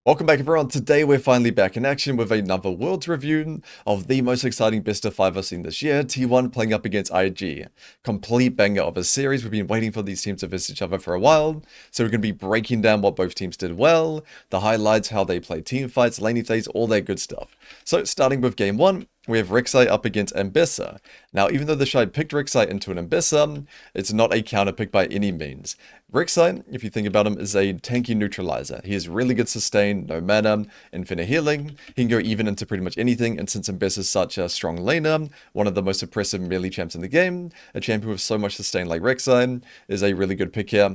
Welcome back everyone, today we're finally back in action with another Worlds review of the most exciting best of 5 I've seen this year, T1 playing up against IG. Complete banger of a series, we've been waiting for these teams to visit each other for a while, so we're going to be breaking down what both teams did well, the highlights, how they play team fights, laning phase, all that good stuff. So starting with game 1, we have TheShy up against Ambessa. Now, even though TheShy picked TheShy into an Ambessa, it's not a counter pick by any means. TheShy, if you think about him, is a tanky neutralizer. He has really good sustain, no mana, infinite healing. He can go even into pretty much anything, and since Ambessa is such a strong laner, one of the most oppressive melee champs in the game, a champion with so much sustain like TheShy is a really good pick here.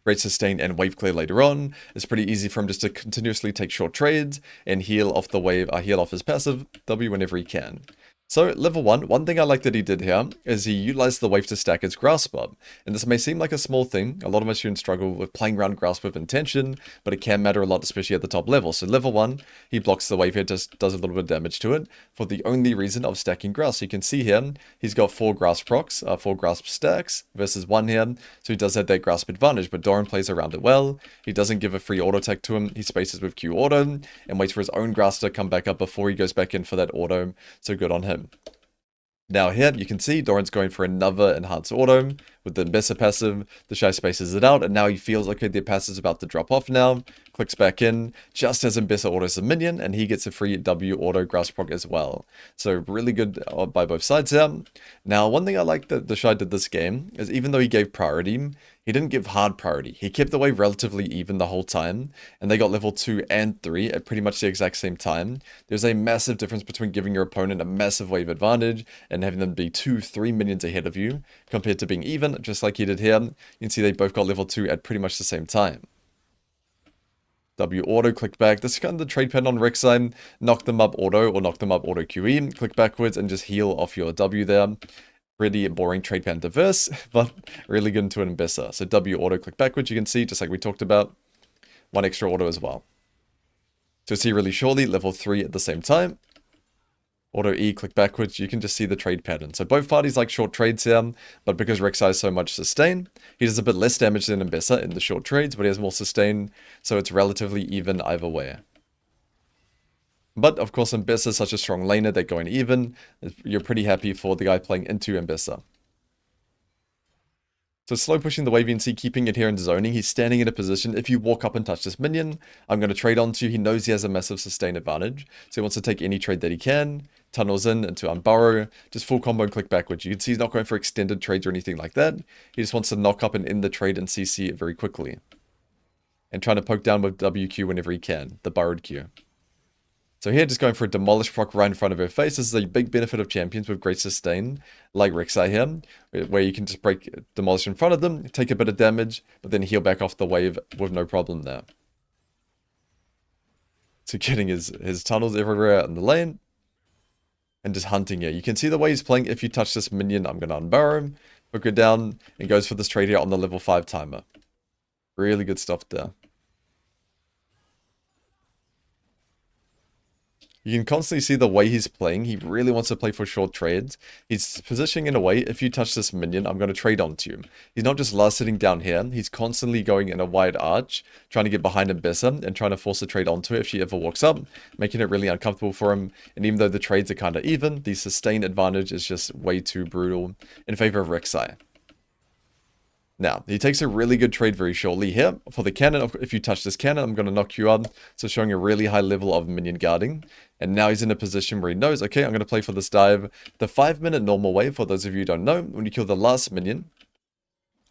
Great sustain and wave clear later on. It's pretty easy for him just to continuously take short trades and heal off the wave, heal off his passive W whenever he can. So level 1, one thing I like that he did here is he utilized the wave to stack his grasp up. And this may seem like a small thing, a lot of my students struggle with playing around grasp with intention, but it can matter a lot, especially at the top level. So level 1, he blocks the wave here, just does a little bit of damage to it, for the only reason of stacking grasp. You can see here, he's got 4 grasp procs, 4 grasp stacks versus 1 here, so he does have that grasp advantage, but Doran plays around it well. He doesn't give a free auto attack to him, he spaces with Q auto, and waits for his own grasp to come back up before he goes back in for that auto, so good on him. Now here, you can see Doran's going for another enhanced auto with the Ambessa passive. TheShy spaces it out, and now he feels okay, the passive's about to drop off now. Clicks back in, just as Ambessa autos a minion, and he gets a free W auto grasp proc as well. So really good by both sides here. Now, one thing I like that TheShy did this game is even though he gave priority, he didn't give hard priority. He kept the wave relatively even the whole time, and they got level 2 and 3 at pretty much the exact same time. There's a massive difference between giving your opponent a massive wave advantage and having them be 2-3 minions ahead of you, compared to being even, just like he did here. You can see they both got level 2 at pretty much the same time. W auto, click back. This is kind of the trade pattern on TheShy. Knock them up auto or knock them up auto QE. Click backwards and just heal off your W there. Really boring trade pattern diverse, but really good into an Ambessa. So W auto, click backwards, you can see, just like we talked about, 1 extra auto as well. So see really shortly, level 3 at the same time. Auto E, click backwards, you can just see the trade pattern. So both parties like short trades here, but because TheShy has so much sustain, he does a bit less damage than Ambessa in the short trades, but he has more sustain, so it's relatively even either way. But of course, Ambessa is such a strong laner that going even, you're pretty happy for the guy playing into Ambessa. So slow pushing the wave NC, keeping it here in zoning. He's standing in a position. If you walk up and touch this minion, I'm going to trade onto you. He knows he has a massive sustain advantage. So he wants to take any trade that he can. Tunnels in into unburrow. Just full combo and click backwards. You can see he's not going for extended trades or anything like that. He just wants to knock up and end the trade and CC it very quickly. And trying to poke down with WQ whenever he can. The burrowed Q. So here, just going for a demolish proc right in front of her face. This is a big benefit of champions with great sustain, like TheShy here, where you can just break demolish in front of them, take a bit of damage, but then heal back off the wave with no problem there. So getting his tunnels everywhere out in the lane, and just hunting here. You can see the way he's playing. If you touch this minion, I'm going to unburrow him, hook it down, and goes for this trade here on the level 5 timer. Really good stuff there. You can constantly see the way he's playing. He really wants to play for short trades. He's positioning in a way, if you touch this minion, I'm going to trade onto you. He's not just last sitting down here. He's constantly going in a wide arch, trying to get behind Ambessa and trying to force a trade onto her if she ever walks up, making it really uncomfortable for him. And even though the trades are kind of even, the sustain advantage is just way too brutal in favor of TheShy. Now, he takes a really good trade very shortly here. For the cannon, if you touch this cannon, I'm going to knock you out. So showing a really high level of minion guarding. And now he's in a position where he knows, okay, I'm going to play for this dive. The 5-minute normal wave, for those of you who don't know, when you kill the last minion,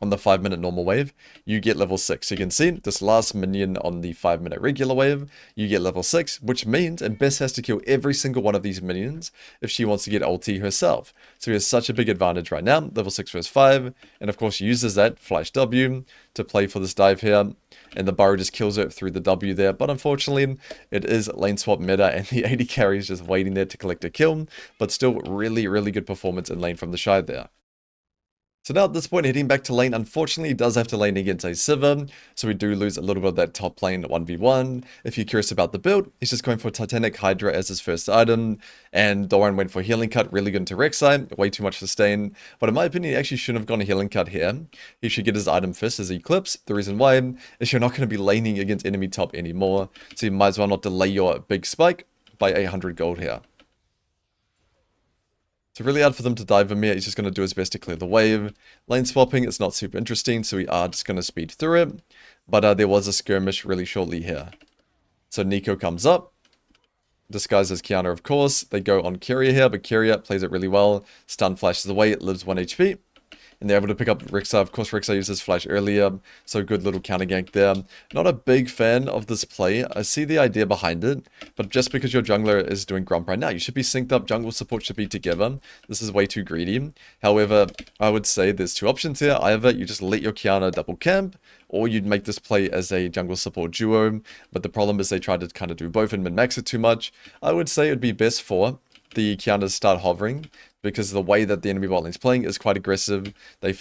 on the 5-minute normal wave, you get level 6. So you can see this last minion on the 5-minute regular wave, you get level 6, which means Ambessa has to kill every single one of these minions if she wants to get ulti herself. So he has such a big advantage right now, level 6 versus 5, and of course he uses that flash W to play for this dive here, and the burrow just kills it through the W there, but unfortunately it is lane swap meta and the AD carry is just waiting there to collect a kill, but still really, really good performance in lane from TheShy there. So now at this point, heading back to lane, unfortunately, he does have to lane against a Sivir, so we do lose a little bit of that top lane 1v1. If you're curious about the build, he's just going for Titanic Hydra as his first item, and Doran went for Healing Cut, really good into Rek'Sai, way too much sustain, but in my opinion, he actually shouldn't have gone a Healing Cut here. He should get his item first as Eclipse. The reason why is you're not going to be laning against enemy top anymore, so you might as well not delay your big spike by 800 gold here. So really hard for them to dive him here. He's just going to do his best to clear the wave. Lane swapping, it's not super interesting, so we are just going to speed through it. But there was a skirmish really shortly here. So Nico comes up. Disguised as Kiana, of course. They go on Kyria here, but Kyria plays it really well. Stun flashes away, it lives 1 HP. And they're able to pick up Rek'Sai. Of course, Rek'Sai used his flash earlier, so good little counter gank there. Not a big fan of this play. I see the idea behind it, but just because your jungler is doing Grump right now, you should be synced up. Jungle support should be together. This is way too greedy. However, I would say there's two options here. Either you just let your Kiana double camp, or you'd make this play as a jungle support duo. But the problem is they try to kind of do both and min-max it too much. I would say it'd be best for the Kiana to start hovering, because the way that the enemy bot lane is playing is quite aggressive.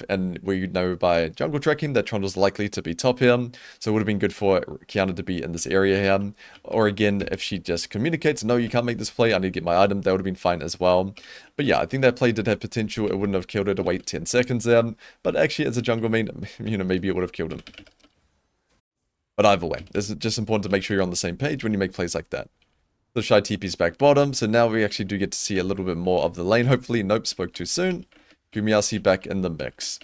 And we know by jungle tracking that Trundle's likely to be top here, so it would have been good for Kiana to be in this area here. Or again, if she just communicates, no, you can't make this play, I need to get my item, that would have been fine as well. But yeah, I think that play did have potential. It wouldn't have killed her to wait 10 seconds there, but actually as a jungle main, maybe it would have killed him. But either way, it's just important to make sure you're on the same page when you make plays like that. TheShy TP's back bottom, so now we actually do get to see a little bit more of the lane, hopefully. Nope, spoke too soon. Gumiasi back in the mix.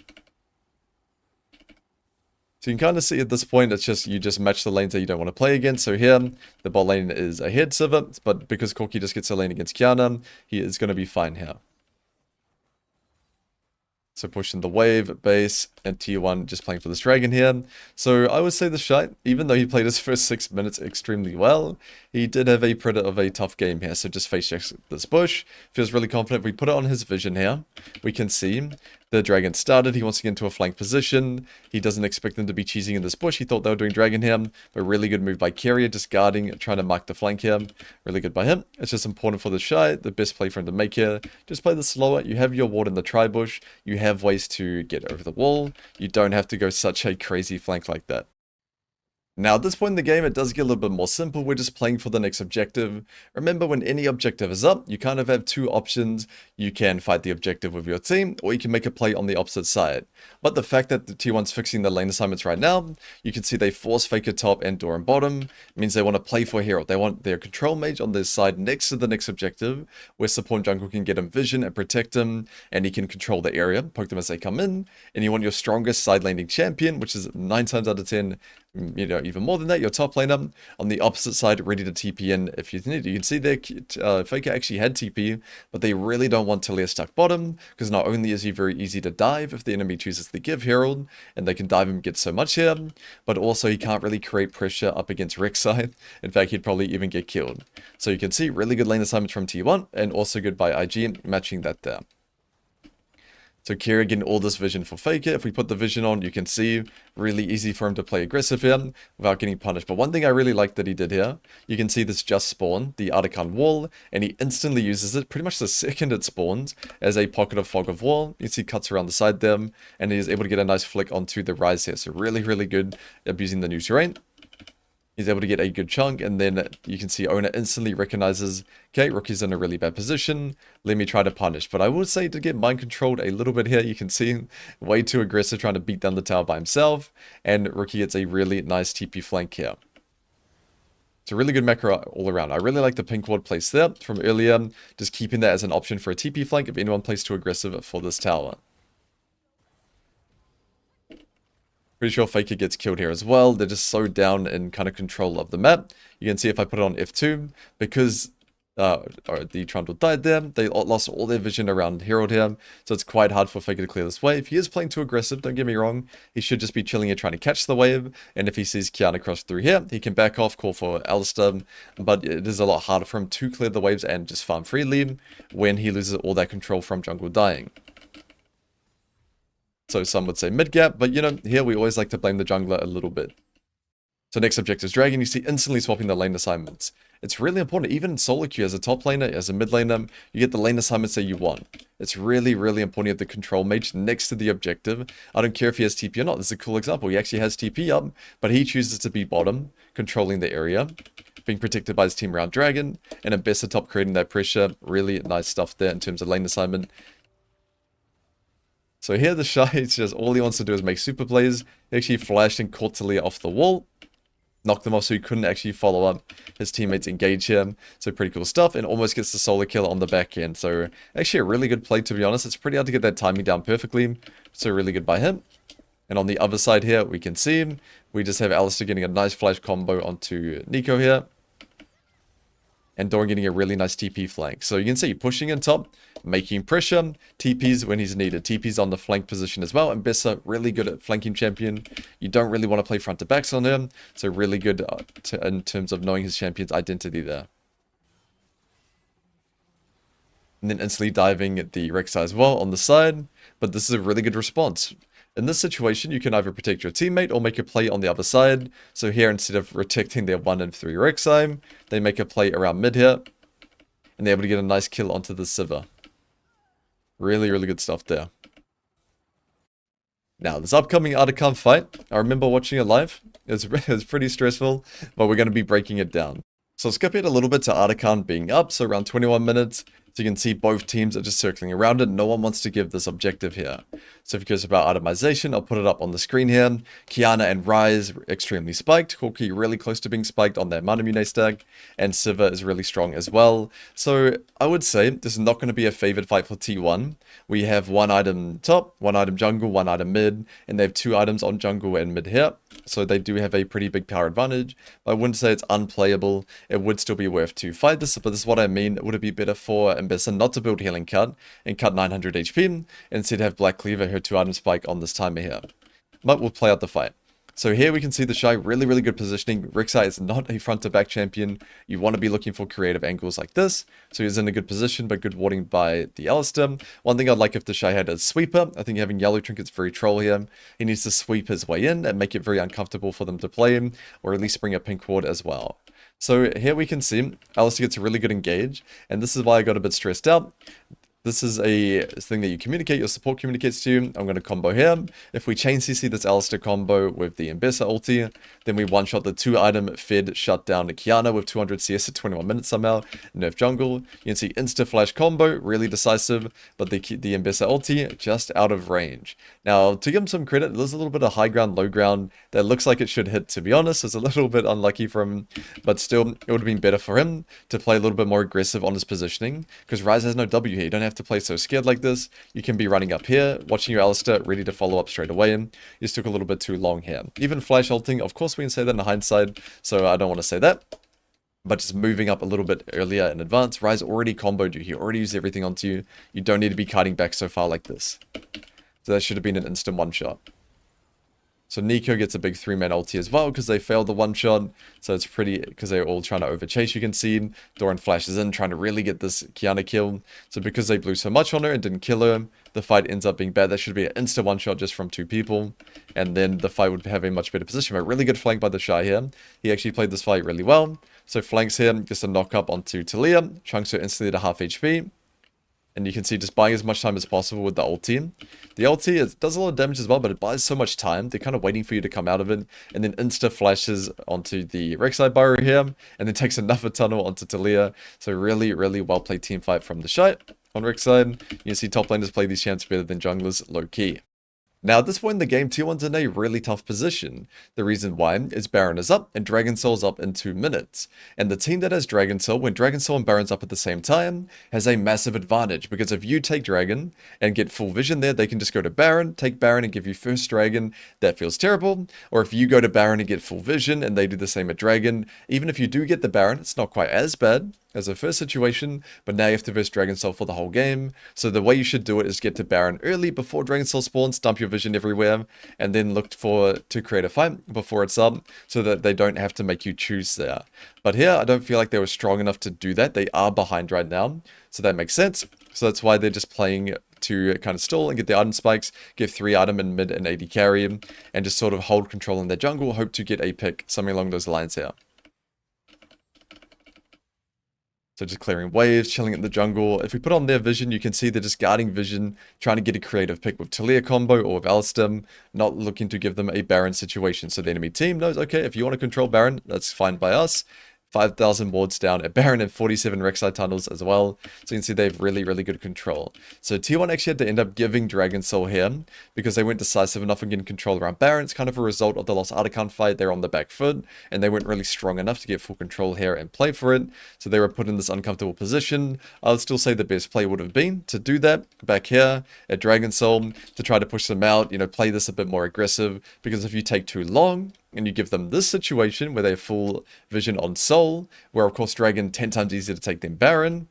So you can kind of see at this point, it's just, you just match the lanes that you don't want to play against. So here, the bot lane is ahead Sivir, but because Corki just gets a lane against Kiana, he is going to be fine here. So pushing the wave, base, and tier 1 just playing for this dragon here. So I would say TheShy, even though he played his first 6 minutes extremely well, he did have a pretty of a tough game here. So just face checks this bush, feels really confident. If we put it on his vision here, we can see the dragon started. He wants to get into a flank position. He doesn't expect them to be cheesing in this bush. He thought they were doing dragon here, but really good move by Kyria, just guarding, trying to mark the flank here. Really good by him. It's just important for TheShy, the best play for him to make here. Just play this slower. You have your ward in the tri-bush. You have ways to get over the wall. You don't have to go such a crazy flank like that. Now, at this point in the game, it does get a little bit more simple. We're just playing for the next objective. Remember, when any objective is up, you kind of have two options. You can fight the objective with your team, or you can make a play on the opposite side. But the fact that the T1's fixing the lane assignments right now, you can see they force Faker top and Doran bottom. It means they want to play for a hero. They want their control mage on their side next to the next objective, where support jungle can get him vision and protect him, and he can control the area, poke them as they come in. And you want your strongest side laning champion, which is 9 times out of 10, even more than that, your top laner on the opposite side, ready to TP in if you need. You can see there, Faker actually had TP, but they really don't want Talia stuck bottom, because not only is he very easy to dive if the enemy chooses to give Herald, and they can dive him, get so much here, but also he can't really create pressure up against Rek'Sai. In fact, he'd probably even get killed. So you can see really good lane assignments from T1, and also good by IG, matching that there. So Kyria getting all this vision for Faker. If we put the vision on, you can see really easy for him to play aggressive here without getting punished. But one thing I really like that he did here, you can see this just spawn, the Artican wall, and he instantly uses it pretty much the second it spawns as a pocket of fog of wall. You see cuts around the side there, and he is able to get a nice flick onto the rise here. So really, really good abusing the new terrain. He's able to get a good chunk, and then you can see owner instantly recognizes, okay, Rookie's in a really bad position, let me try to punish. But I would say to get mind controlled a little bit here, you can see way too aggressive trying to beat down the tower by himself, and Rookie gets a really nice TP flank here. It's a really good macro all around. I really like the pink ward place there from earlier, just keeping that as an option for a TP flank if anyone plays too aggressive for this tower. Pretty sure Faker gets killed here as well. They're just so down in kind of control of the map. You can see if I put it on F2, because the Trundle died there, they lost all their vision around Herald here, so it's quite hard for Faker to clear this wave. He is playing too aggressive, don't get me wrong. He should just be chilling here trying to catch the wave, and if he sees Kiana cross through here, he can back off, call for Alistar, but it is a lot harder for him to clear the waves and just farm freely when he loses all that control from jungle dying. So some would say mid-gap, but here we always like to blame the jungler a little bit. So next objective is Dragon. You see instantly swapping the lane assignments. It's really important, even in solo queue, as a top laner, as a mid laner, you get the lane assignments that you want. It's really, really important you have the control mage next to the objective. I don't care if he has TP or not. This is a cool example. He actually has TP up, but he chooses to be bottom, controlling the area, being protected by his team around Dragon, and Abyssa top creating that pressure. Really nice stuff there in terms of lane assignment. So here TheShy, it's just all he wants to do is make super plays. He actually flashed and caught Talia off the wall. Knocked them off so he couldn't actually follow up his teammates engage him. So pretty cool stuff, and almost gets the solo kill on the back end. So actually a really good play, to be honest. It's pretty hard to get that timing down perfectly. So really good by him. And on the other side here, we can see him. We just have Alistair getting a nice flash combo onto Nico here. And Doran getting a really nice TP flank. So you can see pushing in top, making pressure, TPs when he's needed. TPs on the flank position as well. And Bessa, really good at flanking champion. You don't really want to play front to backs on him. So really good in terms of knowing his champion's identity there. And then instantly diving at the Rek'Sai as well on the side. But this is a really good response. In this situation, you can either protect your teammate or make a play on the other side. So here, instead of protecting their 1 and 3 Rek'Sai, they make a play around mid here. And they're able to get a nice kill onto the Sivir. Really, really good stuff there. Now, this upcoming Artican fight, I remember watching it live. It was pretty stressful, but we're going to be breaking it down. So skip it a little bit to Artican being up, so around 21 minutes. So you can see both teams are just circling around it. No one wants to give this objective here. So if it goes about itemization, I'll put it up on the screen here. Kiana and Ryze extremely spiked. Corki really close to being spiked on their Manamune stack. And Sivir is really strong as well. So I would say this is not going to be a favored fight for T1. We have 1 item top, 1 item jungle, 1 item mid. And they have 2 items on jungle and mid here. So they do have a pretty big power advantage. But I wouldn't say it's unplayable. It would still be worth to fight this. But this is what I mean. Would it be better for Ambessa not to build healing cut and cut 900 HP and instead have Black Cleaver her 2 item spike on this timer here. But we'll play out the fight. So here we can see TheShy, really, really good positioning. Rek'Sai is not a front to back champion. You want to be looking for creative angles like this. So he's in a good position, but good warding by the Alistair. One thing I'd like if TheShy had a sweeper. I think having yellow trinkets very troll here. He needs to sweep his way in and make it very uncomfortable for them to play him, or at least bring a pink ward as well. So here we can see Alistair gets a really good engage, and this is why I got a bit stressed out. This is a thing that you communicate, your support communicates to you. I'm going to combo here. If we chain CC this Alistair combo with the Ambessa ulti, then we one-shot the 2 item fed shutdown Kiana with 200 CS at 21 minutes somehow. Nerf jungle. You can see insta-flash combo, really decisive, but the Ambessa ulti just out of range. Now, to give him some credit, there's a little bit of high ground, low ground that looks like it should hit, to be honest. It's a little bit unlucky for him, but still, it would have been better for him to play a little bit more aggressive on his positioning, because Ryze has no W here. You don't have to play so scared like this. You can be running up here, watching your Alistair, ready to follow up straight away. You just took a little bit too long here. Even flash ulting, of course we can say that in hindsight, so I don't want to say that. But just moving up a little bit earlier in advance. Ryze already comboed you. He already used everything onto you. You don't need to be kiting back so far like this. So that should have been an instant one-shot. So Nico gets a big 3-man ulti as well because they failed the one-shot. So it's pretty, because they're all trying to overchase, you can see. Doran flashes in, trying to really get this Kiana kill. So because they blew so much on her and didn't kill her, the fight ends up being bad. That should be an instant one-shot just from 2 people. And then the fight would have a much better position. But really good flank by TheShy here. He actually played this fight really well. So flanks here, just a knock up onto Talia. Chunks her instantly to half HP. And you can see just buying as much time as possible with the ulti. The ulti does a lot of damage as well, but it buys so much time. They're kind of waiting for you to come out of it. And then insta flashes onto the Rek'Sai burrow here. And then takes another tunnel onto Talia. So really, really well played team fight from TheShy. On Rek'Sai, you can see top laners play these champs better than junglers low key. Now at this point in the game, T1's in a really tough position. The reason why is Baron is up and Dragon Soul's up in 2 minutes. And the team that has Dragon Soul, when Dragon Soul and Baron's up at the same time, has a massive advantage. Because if you take Dragon and get full vision there, they can just go to Baron, take Baron and give you first Dragon. That feels terrible. Or if you go to Baron and get full vision and they do the same at Dragon, even if you do get the Baron, it's not quite as bad as a first situation, but now you have to verse Dragon Soul for the whole game. So the way you should do it is get to Baron early before Dragon Soul spawns, dump your vision everywhere, and then look to create a fight before it's up, so that they don't have to make you choose there. But here, I don't feel like they were strong enough to do that. They are behind right now, so that makes sense. So that's why they're just playing to kind of stall and get the item spikes, give 3 item in mid and AD carry, and just sort of hold control in their jungle, hope to get a pick, something along those lines here. So just clearing waves, chilling in the jungle. If we put on their vision, you can see they're just guarding vision, trying to get a creative pick with Talia combo or with Alistar, not looking to give them a Baron situation. So the enemy team knows, okay, if you want to control Baron, that's fine by us. 5,000 wards down at Baron and 47 Rek'Sai tunnels as well. So you can see they have really, really good control. So T1 actually had to end up giving Dragon Soul here because they weren't decisive enough in getting control around Baron. It's kind of a result of the Lost Artican fight. They're on the back foot and they weren't really strong enough to get full control here and play for it. So they were put in this uncomfortable position. I would still say the best play would have been to do that back here at Dragon Soul to try to push them out, play this a bit more aggressive, because if you take too long, and you give them this situation where they have full vision on Soul, where of course Dragon 10 times easier to take than Baron,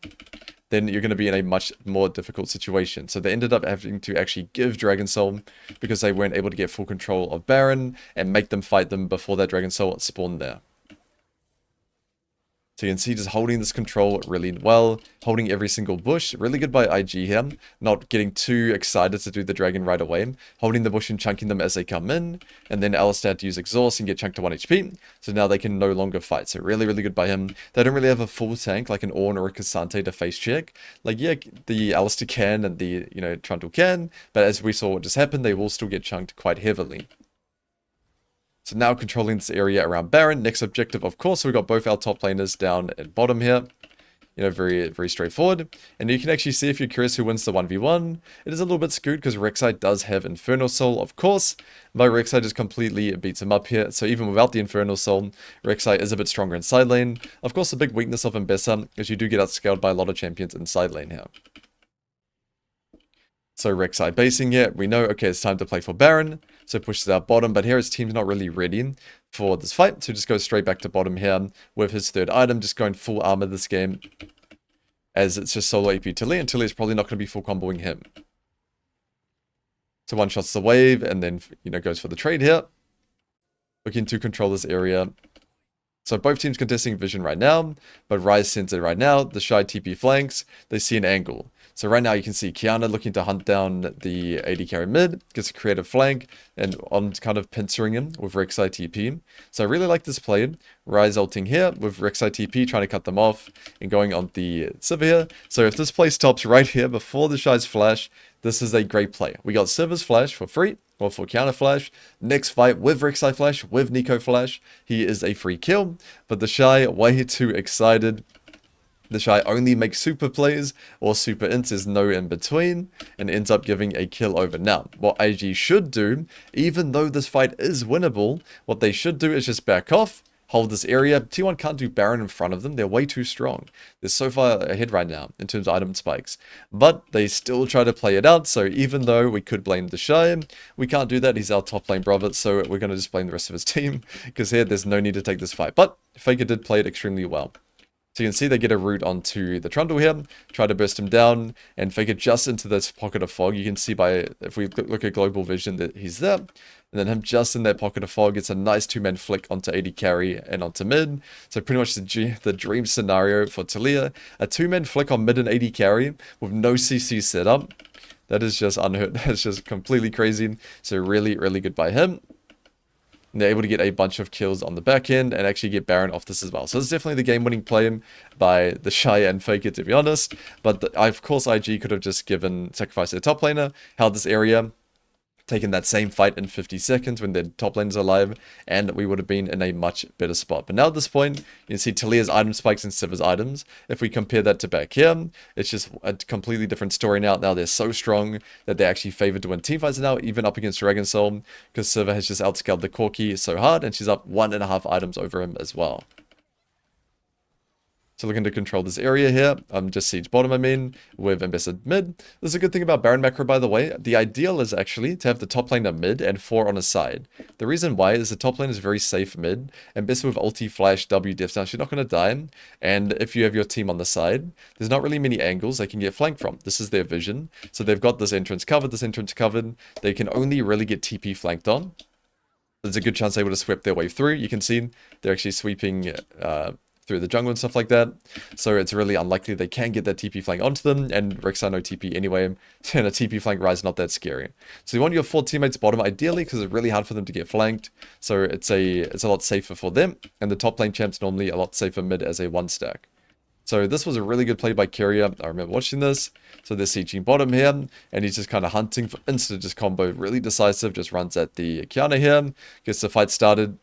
then you're going to be in a much more difficult situation. So they ended up having to actually give Dragon Soul because they weren't able to get full control of Baron and make them fight them before that Dragon Soul spawned there. So you can see just holding this control really well, holding every single bush. Really good by IG here, not getting too excited to do the dragon right away. Holding the bush and chunking them as they come in. And then Alistar had to use exhaust and get chunked to 1 HP. So now they can no longer fight. So really, really good by him. They don't really have a full tank like an Ornn or a Cassante to face check. Like, yeah, the Alistar can and the, Trundle can. But as we saw what just happened, they will still get chunked quite heavily. So now controlling this area around Baron. Next objective, of course, so we've got both our top laners down at bottom here. Very, very straightforward. And you can actually see, if you're curious who wins the 1v1, it is a little bit skewed because Rek'Sai does have Infernal Soul, of course. But Rek'Sai just completely beats him up here. So even without the Infernal Soul, Rek'Sai is a bit stronger in side lane. Of course, the big weakness of Mbessa is you do get outscaled by a lot of champions in side lane here. So Rek'Sai basing it, we know, okay, it's time to play for Baron, so pushes out bottom, but here his team's not really ready for this fight, so just goes straight back to bottom here with his third item, just going full armor this game, as it's just solo AP Tilly, and Tilly is probably not going to be full comboing him. So one shots the wave, and then, goes for the trade here, looking to control this area. So both teams contesting vision right now, but Ryze sends it right now. TheShy TP flanks, they see an angle. So right now you can see Kiana looking to hunt down the AD carry mid, gets a creative flank, and on kind of pincering him with Rek'Sai TP. So I really like this play. Ryze ulting here with Rek'Sai TP, trying to cut them off, and going on the Sivir here. So if this play stops right here before TheShy's flash, this is a great play. We got Sivir's flash for free, or for counter flash. Next fight with Rek'Sai flash, with Nico flash, he is a free kill. But TheShy way too excited. TheShy only makes super plays or super ints, there's no in between, and ends up giving a kill over. Now, what IG should do, even though this fight is winnable, what they should do is just back off, hold this area. T1 can't do Baron in front of them, they're way too strong. They're so far ahead right now in terms of item spikes. But they still try to play it out, so even though we could blame TheShy, we can't do that, he's our top lane brother, so we're going to just blame the rest of his team, because here there's no need to take this fight. But Faker did play it extremely well. So you can see they get a root onto the Trundle here, try to burst him down, and Faker just into this pocket of fog. You can see by, if we look at global vision, that he's there. And then him just in that pocket of fog gets a nice two-man flick onto AD carry and onto mid. So pretty much the dream scenario for Talia. A two-man flick on mid and AD carry with no CC setup. That is just unheard. That's just completely crazy. So really, really good by him. And they're able to get a bunch of kills on the back end and actually get Baron off this as well. So this is definitely the game-winning play by TheShy and Faker, to be honest. But of course, IG could have just sacrificed their top laner, held this area, taken that same fight in 50 seconds when their top lane's alive, and we would have been in a much better spot. But now at this point, you can see Talia's item spikes and Sivir's items. If we compare that to back here, it's just a completely different story now. Now they're so strong that they're actually favored to win teamfights now, even up against Dragon Soul, because Sivir has just outscaled the Corki so hard, and she's up 1.5 items over him as well. So looking to control this area here, just siege bottom, with Mbessa mid. This is a good thing about Baron macro, by the way. The ideal is actually to have the top laner mid and 4 on a side. The reason why is the top lane is very safe mid. Mbessa with ulti, flash, W, diff down, she's not going to die. And if you have your team on the side, there's not really many angles they can get flanked from. This is their vision. So they've got this entrance covered, this entrance covered. They can only really get TP flanked on. There's a good chance they would have swept their way through. You can see they're actually sweeping through the jungle and stuff like that. So it's really unlikely they can get that TP flank onto them, and Rek'Sai no TP anyway, and a TP flank Ryze not that scary. So you want your 4 teammates bottom ideally, because it's really hard for them to get flanked, so it's a lot safer for them, and the top lane champ's normally a lot safer mid as a 1 stack. So this was a really good play by Kyria. I remember watching this. So they're sieging bottom here, and he's just kind of hunting for instant just combo. Really decisive, just runs at the Kiana here, gets the fight started,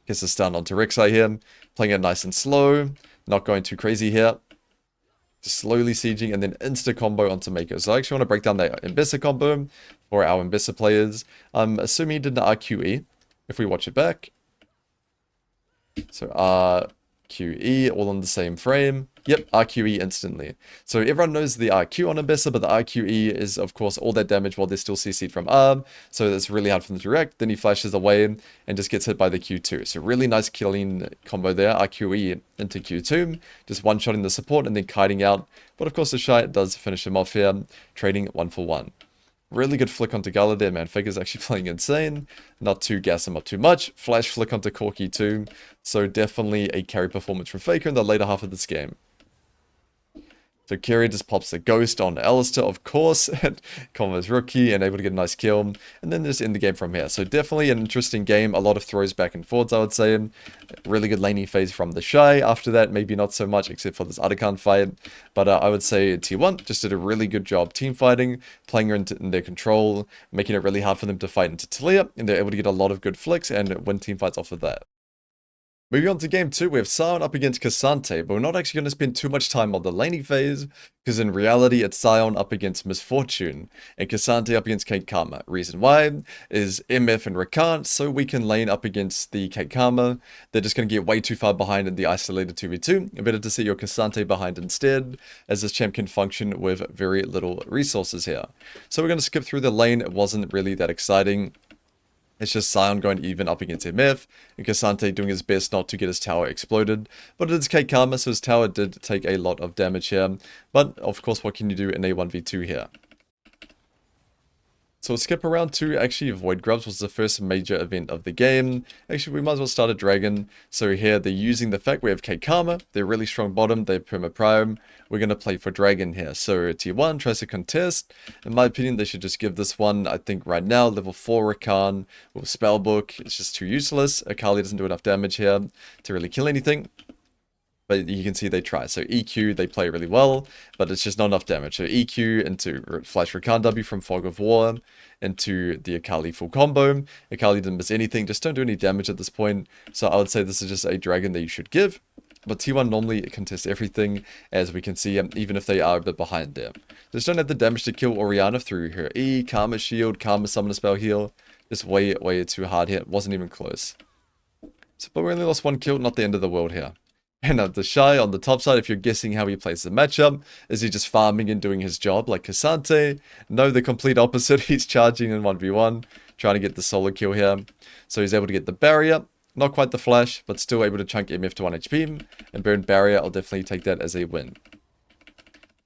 gets the stun onto Rek'Sai here, playing it nice and slow, not going too crazy here. Just slowly sieging, and then insta combo onto Mako. So I actually want to break down that Mbissa combo for our Mbissa players. I'm assuming he did an RQE, if we watch it back. So RQE, all on the same frame. Yep, RQE instantly. So everyone knows the RQ on Abyssa, but the RQE is, of course, all that damage while they're still CC'd from ARB. So it's really hard for them to react. Then he flashes away and just gets hit by the Q2. So really nice killing combo there. RQE into Q2. Just one-shotting the support and then kiting out. But of course, TheShy does finish him off here, trading 1-for-1. Really good flick onto Gala there, man. Faker's actually playing insane. Not to gas him up too much. Flash flick onto Corki too. So definitely a carry performance from Faker in the later half of this game. So Kyria just pops the ghost on Alistair, of course, and Convo's rookie, and able to get a nice kill, and then just end the game from here. So definitely an interesting game, a lot of throws back and forwards, I would say. Really good laning phase from TheShy. After that, maybe not so much, except for this Arakan fight. But I would say T1 just did a really good job team fighting, playing her in their control, making it really hard for them to fight into Talia, and they're able to get a lot of good flicks and win team fights off of that. Moving on to game 2, we have Sion up against Cassante, but we're not actually going to spend too much time on the laning phase, because in reality it's Sion up against Misfortune, and Cassante up against Kate Karma. Reason why is MF and Rakan, so we can lane up against the Kate Karma. They're just going to get way too far behind in the isolated 2v2, better to see your Cassante behind instead, as this champ can function with very little resources here. So we're going to skip through the lane, it wasn't really that exciting. It's just Sion going even up against MF, and Cassante doing his best not to get his tower exploded. But it is K Karma, so his tower did take a lot of damage here. But, of course, what can you do in a 1v2 here? So we'll skip around to actually Void Grubs was the first major event of the game. Actually, we might as well start a Dragon. So here they're using the fact we have K Karma, they're really strong bottom, they're Perma Prime. We're going to play for Dragon here. So T1 tries to contest. In my opinion, they should just give this one, I think right now, level 4 Rakan with Spellbook. It's just too useless. Akali doesn't do enough damage here to really kill anything. But you can see they try. So EQ, they play really well, but it's just not enough damage. So EQ into Flash Rakan W from Fog of War into the Akali full combo. Akali didn't miss anything, just don't do any damage at this point. So I would say this is just a dragon that you should give. But T1 normally contests everything, as we can see, even if they are a bit behind there. Just don't have the damage to kill Orianna through her E, Karma Shield, Karma Summon a Spell Heal. Just way too hard here. It wasn't even close. So, but we only lost one kill, not the end of the world here. And TheShy on the top side, if you're guessing how he plays the matchup, is he just farming and doing his job like Cassante? No, the complete opposite. He's charging in 1v1, trying to get the solo kill here. So he's able to get the barrier. Not quite the flash, but still able to chunk MF to 1 HP. And burn barrier, I'll definitely take that as a win.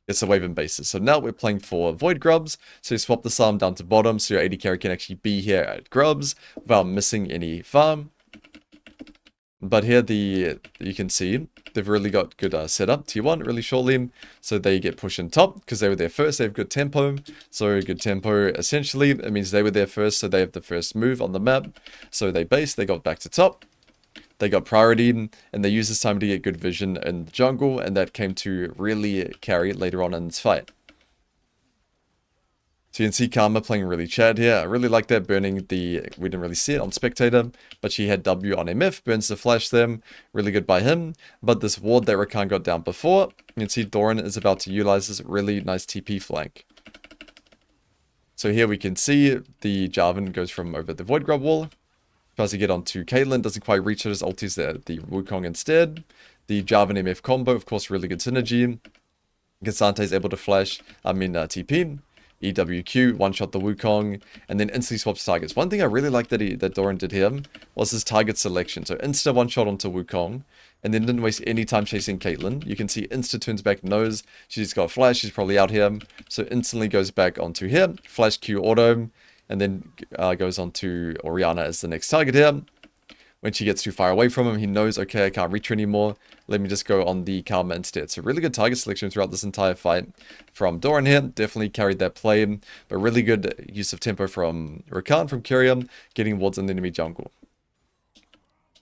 It's a wave and basis. So now we're playing for Void Grubs. So you swap the farm down to bottom, so your AD carry can actually be here at Grubs without missing any farm. But here you can see they've really got good setup. T1 really shortly, so they get pushed in top because they were there first. They have good tempo, so good tempo. Essentially, it means they were there first, so they have the first move on the map. So they got back to top. They got priority, and they used this time to get good vision in the jungle, and that came to really carry later on in this fight. So you can see Karma playing really Chad here. I really like that, burning we didn't really see it on Spectator, but she had W on MF, burns the flash them. Really good by him. But this ward that Rakan got down before, you can see Doran is about to utilize this really nice TP flank. So here we can see the Jarvan goes from over the Void Grub wall. Tries to get onto Caitlyn, doesn't quite reach it, his ulti's there, the Wukong instead. The Jarvan MF combo, of course, really good synergy. Cassante is able to flash, TP. EWQ, one-shot the Wukong, and then instantly swaps targets. One thing I really like that Doran did here was his target selection. So insta one-shot onto Wukong, and then didn't waste any time chasing Caitlyn. You can see insta turns back, knows she's got a flash, she's probably out here, so instantly goes back onto here, flash Q auto, and then goes onto Orianna as the next target here. When she gets too far away from him, he knows, okay, I can't reach her anymore. Let me just go on the Karma instead. So really good target selection throughout this entire fight from Doran here. Definitely carried that play. But really good use of tempo from Rakan, from Kyria, getting wards in the enemy jungle.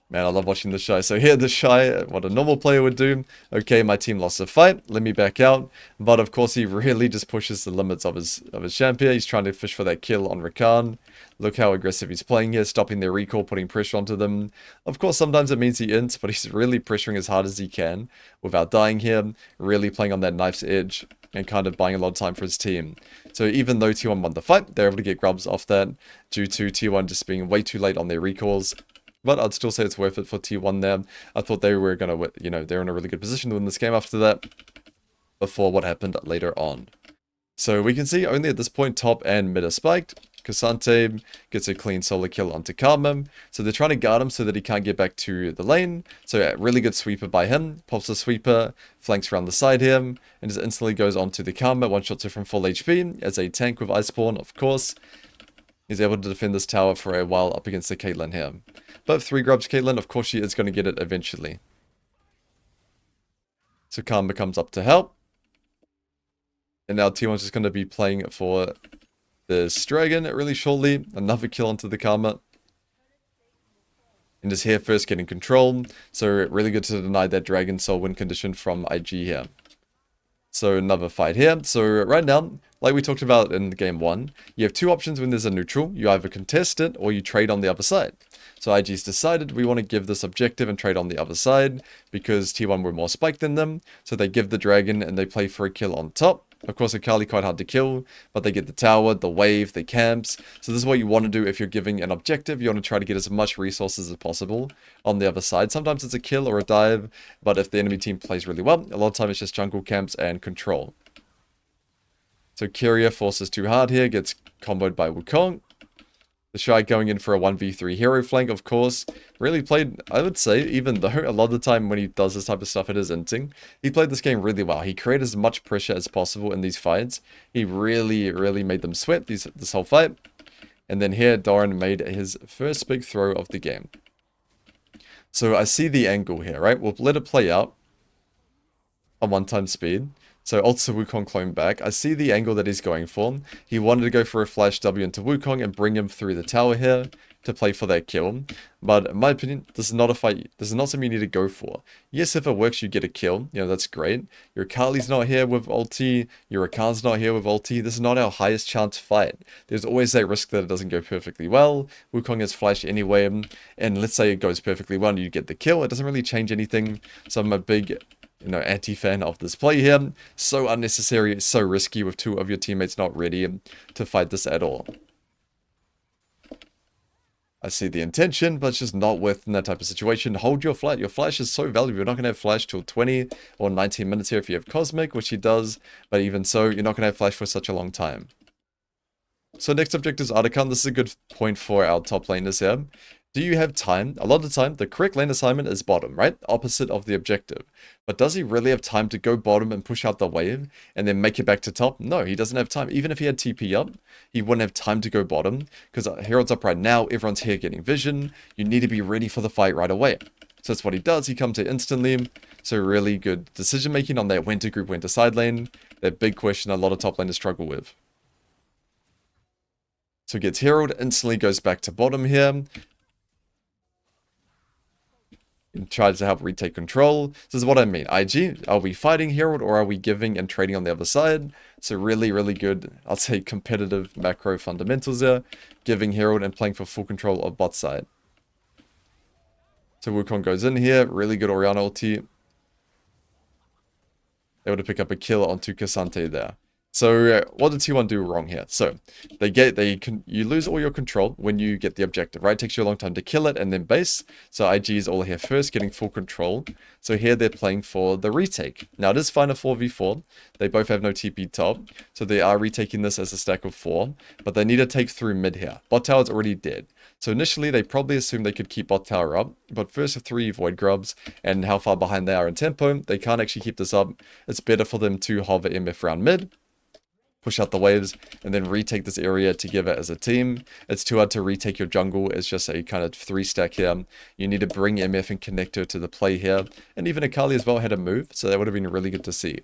Man, I love watching TheShy. So here, TheShy, what a normal player would do. Okay, my team lost a fight. Let me back out. But of course, he really just pushes the limits of his champ here. He's trying to fish for that kill on Rakan. Look how aggressive he's playing here, stopping their recall, putting pressure onto them. Of course, sometimes it means he ints, but he's really pressuring as hard as he can without dying here. Really playing on that knife's edge and kind of buying a lot of time for his team. So even though T1 won the fight, they're able to get grubs off that due to T1 just being way too late on their recalls. But I'd still say it's worth it for T1 there. I thought they were going to, they're in a really good position to win this game after that, before what happened later on. So we can see only at this point top and mid are spiked. Cassante gets a clean solo kill onto Karma. So they're trying to guard him so that he can't get back to the lane. So a really good sweeper by him. Pops the sweeper, flanks around the side here, and just instantly goes on to the Karma. One shots her from full HP as a tank with Iceborne, of course. He's able to defend this tower for a while up against the Caitlyn here. But if 3 grubs Caitlyn, of course she is going to get it eventually. So Karma comes up to help. And now T1's just going to be playing for this dragon really shortly. Another kill onto the Karma. And just here first getting control. So really good to deny that dragon soul win condition from IG here. So another fight here. So right now, like we talked about in game 1, you have 2 options when there's a neutral. You either contest it or you trade on the other side. So IG's decided we want to give this objective and trade on the other side because T1 were more spiked than them. So they give the dragon and they play for a kill on top. Of course, Akali quite hard to kill, but they get the tower, the wave, the camps. So this is what you want to do if you're giving an objective. You want to try to get as much resources as possible on the other side. Sometimes it's a kill or a dive, but if the enemy team plays really well, a lot of time it's just jungle camps and control. So Kyria forces too hard here, gets comboed by Wukong. TheShy going in for a 1v3 hero flank, of course. Really played, I would say, even though a lot of the time when he does this type of stuff, it is inting. He played this game really well. He created as much pressure as possible in these fights. He really, really made them sweat this whole fight. And then here, Doran made his first big throw of the game. So I see the angle here, right? We'll let it play out on 1x speed. So also Wukong clone back. I see the angle that he's going for. He wanted to go for a flash W into Wukong and bring him through the tower here to play for that kill. But in my opinion, this is not a fight. This is not something you need to go for. Yes, if it works, you get a kill. You know, that's great. Your Akali's not here with ulti. Your Rakan's not here with ulti. This is not our highest chance fight. There's always that risk that it doesn't go perfectly well. Wukong has flash anyway. And let's say it goes perfectly well and you get the kill. It doesn't really change anything. So I'm a big anti-fan of this play here. So unnecessary, so risky with 2 of your teammates not ready to fight this at all. I see the intention, but it's just not worth in that type of situation. Hold your flash. Your flash is so valuable. You're not going to have flash till 20 or 19 minutes here if you have Cosmic, which he does. But even so, you're not going to have flash for such a long time. So next objective is Artican. This is a good point for our top laners here. Do you have time? A lot of the time, the correct lane assignment is bottom, right? Opposite of the objective. But does he really have time to go bottom and push out the wave and then make it back to top? No, he doesn't have time. Even if he had TP up, he wouldn't have time to go bottom because Herald's up right now. Everyone's here getting vision. You need to be ready for the fight right away. So that's what he does. He comes here instantly. So really good decision making on that when to group, when to side lane. That big question a lot of top laners struggle with. So gets Herald, instantly goes back to bottom here. And tries to help retake control. This is what I mean. IG, are we fighting Herald or are we giving and trading on the other side? So really, really good, I'll say competitive macro fundamentals there. Giving Herald and playing for full control of bot side. So Wukong goes in here. Really good Orianna ulti. Able to pick up a kill onto Cassante there. So what did T1 do wrong here? So you lose all your control when you get the objective, right? It takes you a long time to kill it and then base. So IG is all here first, getting full control. So here they're playing for the retake. Now it is fine a 4v4. They both have no TP top. So they are retaking this as a stack of 4. But they need to take through mid here. Bot tower's already dead. So initially they probably assumed they could keep bot tower up. But first of 3 void grubs and how far behind they are in tempo, they can't actually keep this up. It's better for them to hover MF around mid. push out the waves, and then retake this area together as a team. It's too hard to retake your jungle. It's just a kind of 3-stack here. You need to bring MF and Connector to the play here. And even Akali as well had a move, so that would have been really good to see.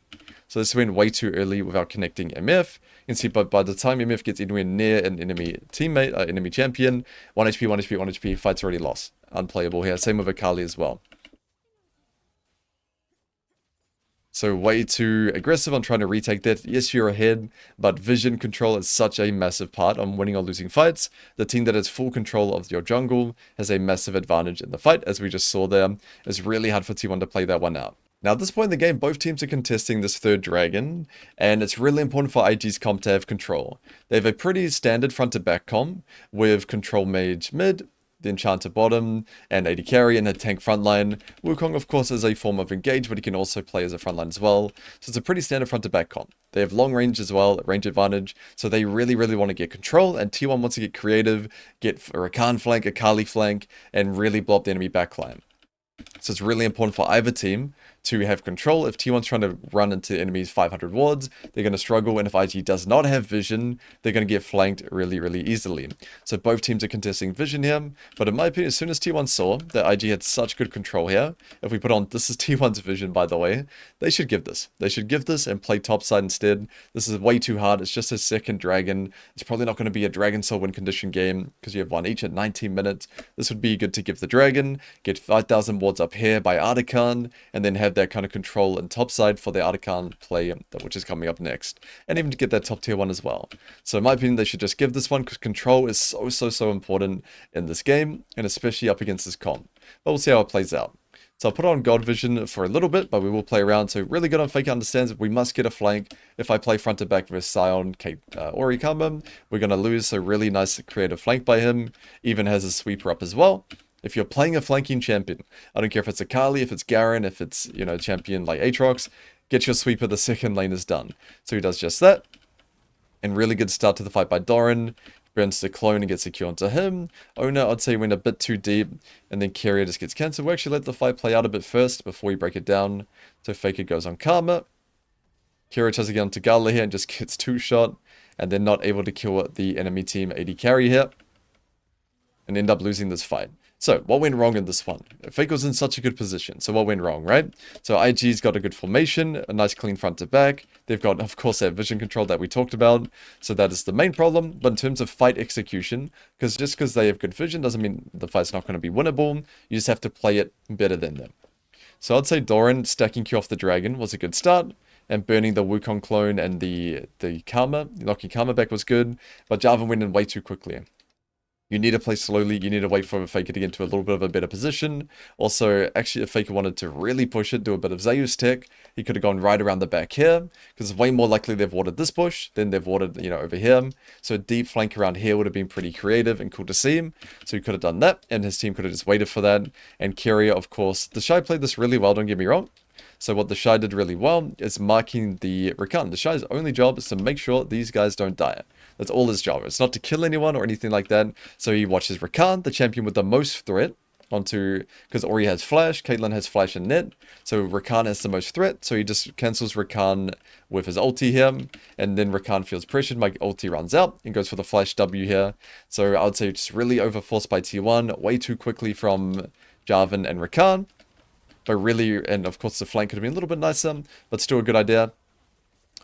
So this went way too early without connecting MF. You can see, but by the time MF gets anywhere near an enemy teammate, enemy champion, 1 HP, 1 HP, 1 HP, fight's already lost. Unplayable here. Same with Akali as well. So way too aggressive on trying to retake that. Yes, you're ahead, but vision control is such a massive part on winning or losing fights. The team that has full control of your jungle has a massive advantage in the fight, as we just saw there. It's really hard for T1 to play that one out. Now, at this point in the game, both teams are contesting this third dragon, and it's really important for IG's comp to have control. They have a pretty standard front-to-back comp, with control mage mid, the enchanter bottom, and AD carry and a tank frontline. Wukong, of course, is a form of engage, but he can also play as a frontline as well. So it's a pretty standard front-to-back comp. They have long range as well, range advantage, so they really, really want to get control, and T1 wants to get creative, get a Rakan flank, a Kali flank, and really blow up the enemy backline. So it's really important for either team to have control. If T1's trying to run into enemies 500 wards, they're going to struggle, and if IG does not have vision, they're going to get flanked really, really easily. So both teams are contesting vision here, but in my opinion, as soon as T1 saw that IG had such good control here, if we put on, this is T1's vision, by the way, they should give this. They should give this and play topside instead. This is way too hard. It's just a second dragon. It's probably not going to be a Dragon Soul win condition game, because you have one each at 19 minutes. This would be good to give the dragon, get 5,000 wards up here by Artican, and then have that kind of control and topside for the Artican play, which is coming up next, and even to get that top tier one as well. So in my opinion, they should just give this one, because control is so important in this game, and especially up against this comp. But we'll see how it plays out. So I'll put on God Vision for a little bit, but we will play around. So really good on Faker understands we must get a flank. If I play front to back with Sion, Kate, Ori combo, we're going to lose. So really nice creative flank by him. Even has a sweeper up as well. If you're playing a flanking champion, I don't care if it's Akali, if it's Garen, if it's, you know, champion like Aatrox, get your sweeper, the second lane is done. So he does just that. And really good start to the fight by Doran. Burns the clone and gets a Q onto him. Owner, I'd say, went a bit too deep. And then Carrier just gets cancelled. We actually let the fight play out a bit first before we break it down. So Faker goes on Karma. Carrier tries to get onto Gala here and just gets 2-shot. And then not able to kill the enemy team AD carry here. And end up losing this fight. So, what went wrong in this one? Faker was in such a good position. So, what went wrong, right? So, IG's got a good formation, a nice clean front to back. They've got, of course, that vision control that we talked about. So, that is the main problem. But in terms of fight execution, because just because they have good vision doesn't mean the fight's not going to be winnable. You just have to play it better than them. So, I'd say Doran stacking Q off the dragon was a good start. And burning the Wukong clone and the Karma, knocking Karma back was good. But Jarvan went in way too quickly. You need to play slowly. You need to wait for Faker to get into a little bit of a better position. Also, actually, if Faker wanted to really push it, do a bit of Zeus tech, he could have gone right around the back here, because it's way more likely they've warded this bush than they've warded, you know, over here. So a deep flank around here would have been pretty creative and cool to see him. So he could have done that, and his team could have just waited for that. And Carrier, of course, TheShy played this really well, don't get me wrong. So what TheShy did really well is marking the Rakan. TheShy's only job is to make sure these guys don't die. That's all his job. It's not to kill anyone or anything like that. So he watches Rakan, the champion with the most threat, onto, because Ori has flash, Caitlyn has flash and net. So Rakan has the most threat. So he just cancels Rakan with his ulti here. And then Rakan feels pressured. My ulti runs out and goes for the flash W here. So I would say just really overforced by T1. Way too quickly from Jarvan and Rakan. But really, and of course the flank could have been a little bit nicer, but still a good idea.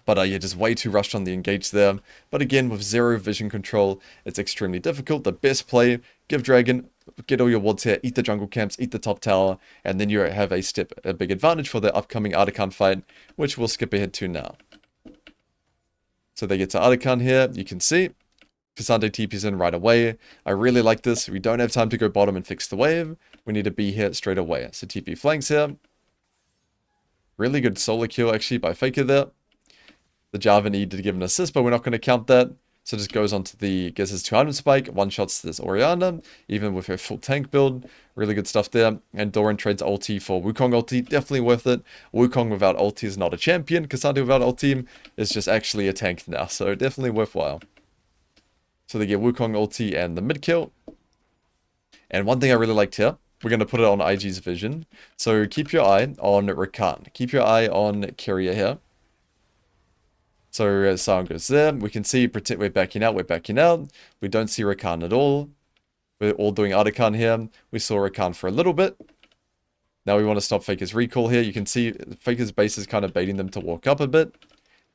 But yeah, just way too rushed on the engage there. But again, with zero vision control, it's extremely difficult. The best play, give Dragon, get all your wards here, eat the jungle camps, eat the top tower, and then you have a big advantage for the upcoming Artican fight, which we'll skip ahead to now. So they get to Artican here, you can see. Cassandra TP's in right away. I really like this. We don't have time to go bottom and fix the wave. We need to be here straight away. So TP flanks here. Really good solo kill actually by Faker there. The Jarvan needed to give an assist, but we're not going to count that. So just goes on to gets his 200 spike, one-shots this Orianna, even with her full tank build. Really good stuff there. And Doran trades ulti for Wukong ulti, definitely worth it. Wukong without ulti is not a champion. Cassandra without ulti is just actually a tank now, so definitely worthwhile. So they get Wukong ulti and the mid kill. And one thing I really liked here, we're going to put it on IG's vision. So keep your eye on Rakan. Keep your eye on Carrier here. So Sion goes there. We can see we're backing out, we're backing out. We don't see Rakan at all. We're all doing Arakan here. We saw Rakan for a little bit. Now we want to stop Faker's recall here. You can see Faker's base is kind of baiting them to walk up a bit.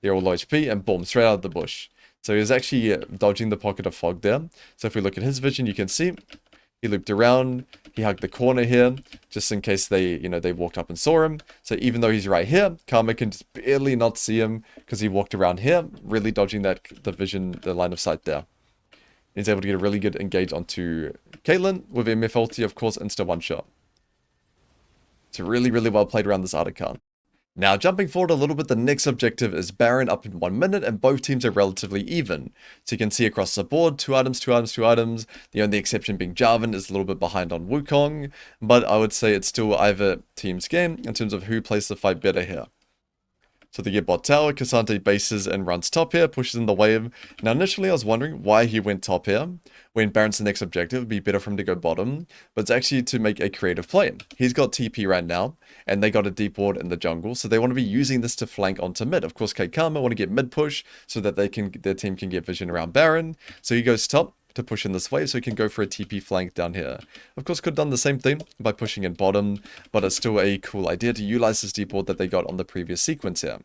They're all low HP, and boom, straight out of the bush. So he was actually dodging the pocket of fog there. So if we look at his vision, you can see he looped around. He hugged the corner here, just in case they walked up and saw him. So even though he's right here, Karma can just barely not see him because he walked around here, really dodging the line of sight there. He's able to get a really good engage onto Caitlyn with MF ulti, of course, insta one shot. It's really, really well played around this Artican. Now, jumping forward a little bit, the next objective is Baron up in 1 minute, and both teams are relatively even. So you can see across the board, 2 items, 2 items, 2 items. The only exception being Jarvan is a little bit behind on Wukong, but I would say it's still either team's game in terms of who plays the fight better here. So they get bot tower, Cassante bases and runs top here, pushes in the wave. Now initially I was wondering why he went top here, when Baron's the next objective, it'd be better for him to go bottom, but it's actually to make a creative play. He's got TP right now, and they got a deep ward in the jungle, so they want to be using this to flank onto mid. Of course, Karma want to get mid push, so that their team can get vision around Baron, so he goes top to push in this wave, so he can go for a TP flank down here. Of course, could have done the same thing by pushing in bottom, but it's still a cool idea to utilize this deep ward that they got on the previous sequence here.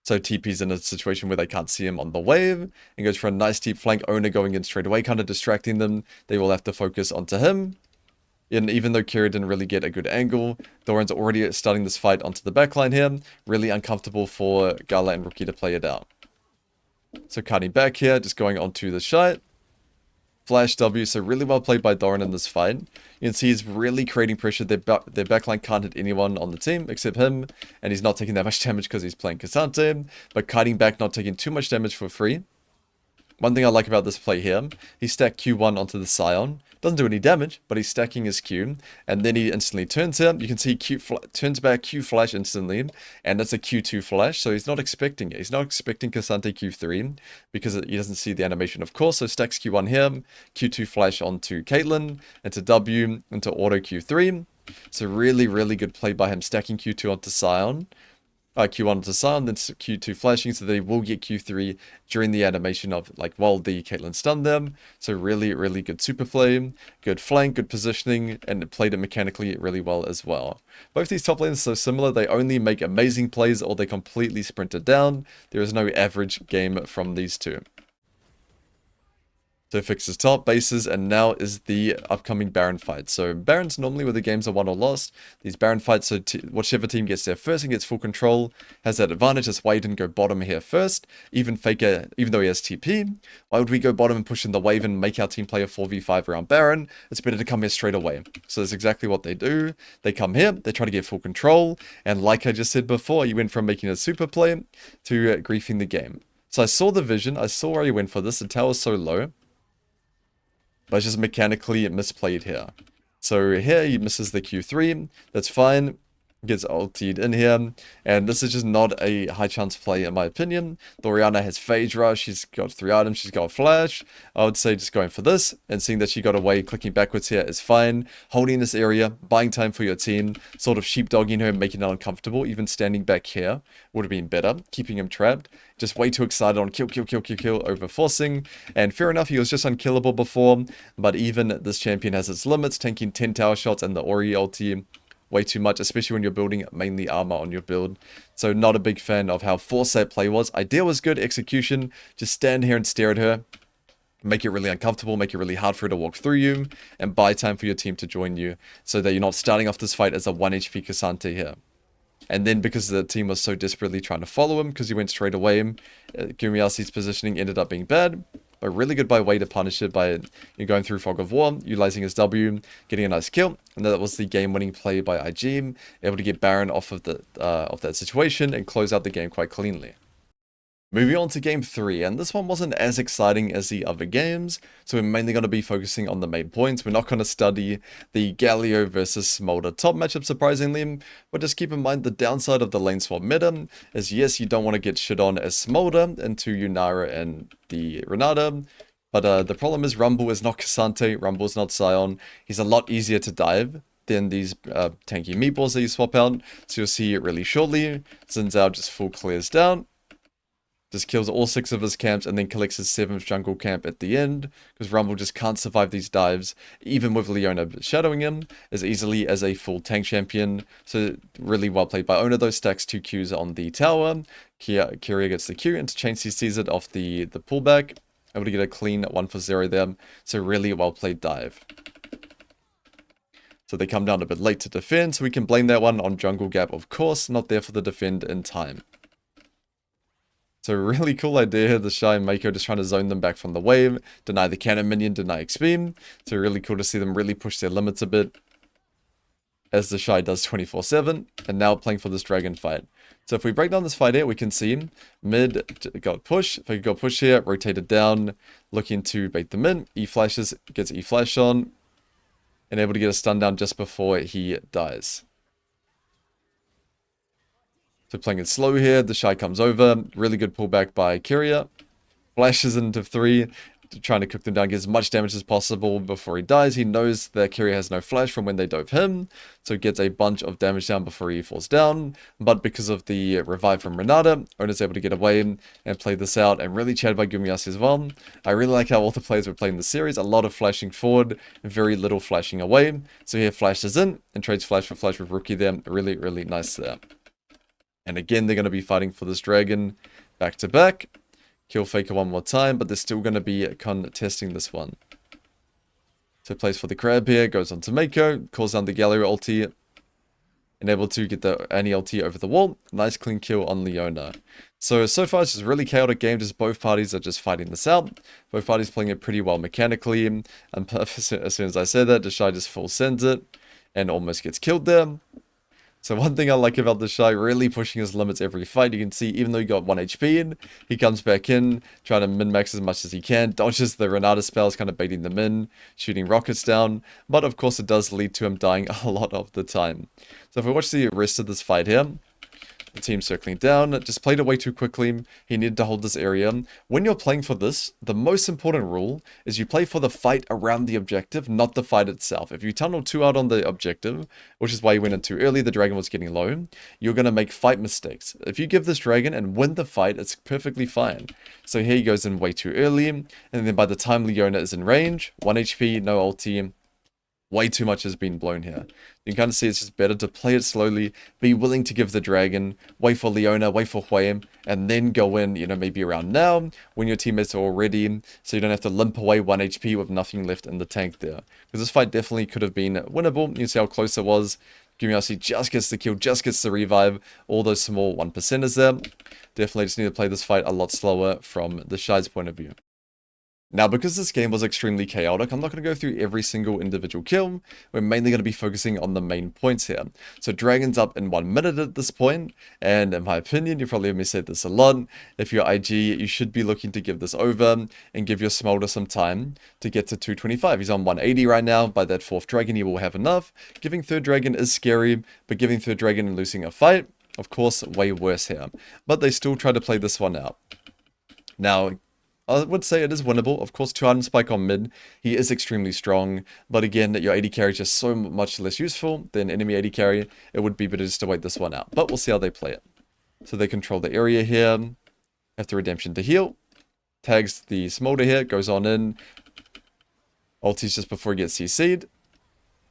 So TP's in a situation where they can't see him on the wave, and goes for a nice deep flank, owner going in straight away, kind of distracting them. They will have to focus onto him. And even though Kira didn't really get a good angle, Doran's already starting this fight onto the backline here. Really uncomfortable for Gala and Rookie to play it out. So cutting back here, just going onto the shot. Flash W, so really well played by Doran in this fight. You can see he's really creating pressure. Their backline can't hit anyone on the team except him, and he's not taking that much damage because he's playing Cassante, but kiting back, not taking too much damage for free. One thing I like about this play here, he stacked Q1 onto the Scion. Doesn't do any damage, but he's stacking his Q, and then he instantly turns here. You can see turns back Q flash instantly, and that's a Q2 flash, so he's not expecting it. He's not expecting Cassante Q3, because he doesn't see the animation, of course, so stacks Q1 here, Q2 flash onto Caitlyn, into W, into auto Q3. So really, really good play by him, stacking Q2 onto Scion. Q1 to Scion, then Q2 flashing, so they will get Q3 during the animation of, like, while the Caitlyn stunned them. So really, really good super play, good flank, good positioning, and it played it mechanically really well as well. Both these top lanes are so similar, they only make amazing plays or they completely sprint it down. There is no average game from these two. So fixes top bases, and now is the upcoming Baron fight. So Barons normally where the games are won or lost. These Baron fights, so whichever team gets there first and gets full control has that advantage. That's why he didn't go bottom here first. Even Faker, even though he has TP, why would we go bottom and push in the wave and make our team play a 4v5 around Baron? It's better to come here straight away. So that's exactly what they do. They come here, they try to get full control, and like I just said before, you went from making a super play to griefing the game. So I saw the vision, I saw where he went for this. The tower's so low, but it's just mechanically misplayed here. So here he misses the Q3. That's fine. Gets ultied in here. And this is just not a high chance play in my opinion. Doriana has Phage Rush. She's got 3 items. She's got Flash. I would say just going for this. And seeing that she got away, clicking backwards here is fine. Holding this area, buying time for your team. Sort of sheepdogging her, making her uncomfortable. Even standing back here would have been better. Keeping him trapped. Just way too excited on kill, kill, kill, kill, kill, over forcing. And fair enough, he was just unkillable before. But even this champion has its limits. Tanking 10 tower shots and the Ori ulti. Way too much, especially when you're building mainly armor on your build. So not a big fan of how forced that play was. Idea was good, execution. Just stand here and stare at her. Make it really uncomfortable, make it really hard for her to walk through you, and buy time for your team to join you, so that you're not starting off this fight as a 1 HP Cassante here. And then because the team was so desperately trying to follow him, because he went straight away, Gumiasi's positioning ended up being bad. A really good way to punish it by going through Fog of War, utilizing his W, getting a nice kill, and that was the game-winning play by IG, able to get Baron off of that situation and close out the game quite cleanly. Moving on to game 3, and this one wasn't as exciting as the other games, so we're mainly going to be focusing on the main points. We're not going to study the Galio versus Smolder top matchup, surprisingly, but just keep in mind the downside of the lane swap meta is, yes, you don't want to get shit on as Smolder into Yunara and the Renata, but the problem is Rumble is not Cassante, Rumble is not Scion. He's a lot easier to dive than these tanky meatballs that you swap out, so you'll see it really shortly. Xin Zhao just full clears down. Just kills all 6 of his camps and then collects his 7th jungle camp at the end, because Rumble just can't survive these dives, even with Leona shadowing him, as easily as a full tank champion. So really well played by Owner, though. Stacks 2 Qs on the tower. Kyria gets the Q into chain CCs it off the pullback. Able to get a clean 1 for 0 there. So really well played dive. So they come down a bit late to defend, so we can blame that one on jungle gap, of course, not there for the defend in time. So really cool idea here, TheShy and Mako just trying to zone them back from the wave, deny the cannon minion, deny XP. So really cool to see them really push their limits a bit, as TheShy does 24/7, and now playing for this dragon fight. So if we break down this fight here, we can see mid got push. If I could go push here, rotated down, looking to bait them in. E flashes, gets E flash on, and able to get a stun down just before he dies. So playing it slow here, TheShy comes over. Really good pullback by Kyria. Flashes into 3, trying to cook them down, get as much damage as possible before he dies. He knows that Kyria has no flash from when they dove him, so gets a bunch of damage down before he falls down. But because of the revive from Renata, Owner's able to get away and play this out, and really chatted by Gumiasi as well. I really like how all the players were playing the series. A lot of flashing forward, very little flashing away. So here flashes in, and trades flash for flash with Rookie there. Really, really nice there. And again, they're going to be fighting for this dragon back to back. Kill Faker one more time, but they're still going to be contesting this one. So plays for the crab here, goes on to Mako, calls down the gallery ulti, and able to get the Annie ulti over the wall. Nice clean kill on Leona. So far it's just a really chaotic game, just both parties are just fighting this out. Both parties playing it pretty well mechanically, and as soon as I said that, TheShy just full sends it, and almost gets killed there. So one thing I like about TheShy, really pushing his limits every fight. You can see, even though he got 1 HP in, he comes back in, trying to min-max as much as he can, dodges the Renata spells, kind of baiting them in, shooting rockets down. But of course it does lead to him dying a lot of the time. So if we watch the rest of this fight here, the team circling down, just played it way too quickly. He needed to hold this area. When you're playing for this, the most important rule is you play for the fight around the objective, not the fight itself. If you tunnel too out on the objective, which is why you went in too early, the dragon was getting low, you're going to make fight mistakes. If you give this dragon and win the fight, it's perfectly fine. So here he goes in way too early, and then by the time Leona is in range, 1 HP, no ulti, way too much has been blown here. You can kind of see it's just better to play it slowly, be willing to give the dragon, wait for Leona, wait for Hwayem, and then go in, maybe around now, when your teammates are all ready, so you don't have to limp away 1 HP with nothing left in the tank there. Because this fight definitely could have been winnable. You can see how close it was. Gumiasi just gets the kill, just gets the revive, all those small 1%ers there. Definitely just need to play this fight a lot slower from TheShy's point of view. Now, because this game was extremely chaotic, I'm not going to go through every single individual kill. We're mainly going to be focusing on the main points here. So Dragon's up in 1 minute at this point, and in my opinion, you probably heard me say this a lot, if you're IG, you should be looking to give this over and give your Smolder some time to get to 225. He's on 180 right now. By that 4th Dragon, he will have enough. Giving 3rd Dragon is scary, but giving 3rd Dragon and losing a fight, of course, way worse here. But they still try to play this one out. Now, I would say it is winnable. Of course, 200 spike on mid. He is extremely strong. But again, your AD carry is just so much less useful than enemy AD carry. It would be better just to wait this one out. But we'll see how they play it. So they control the area here. Have the Redemption to heal. Tags the Smolder here. Goes on in. Ulti's just before he gets CC'd.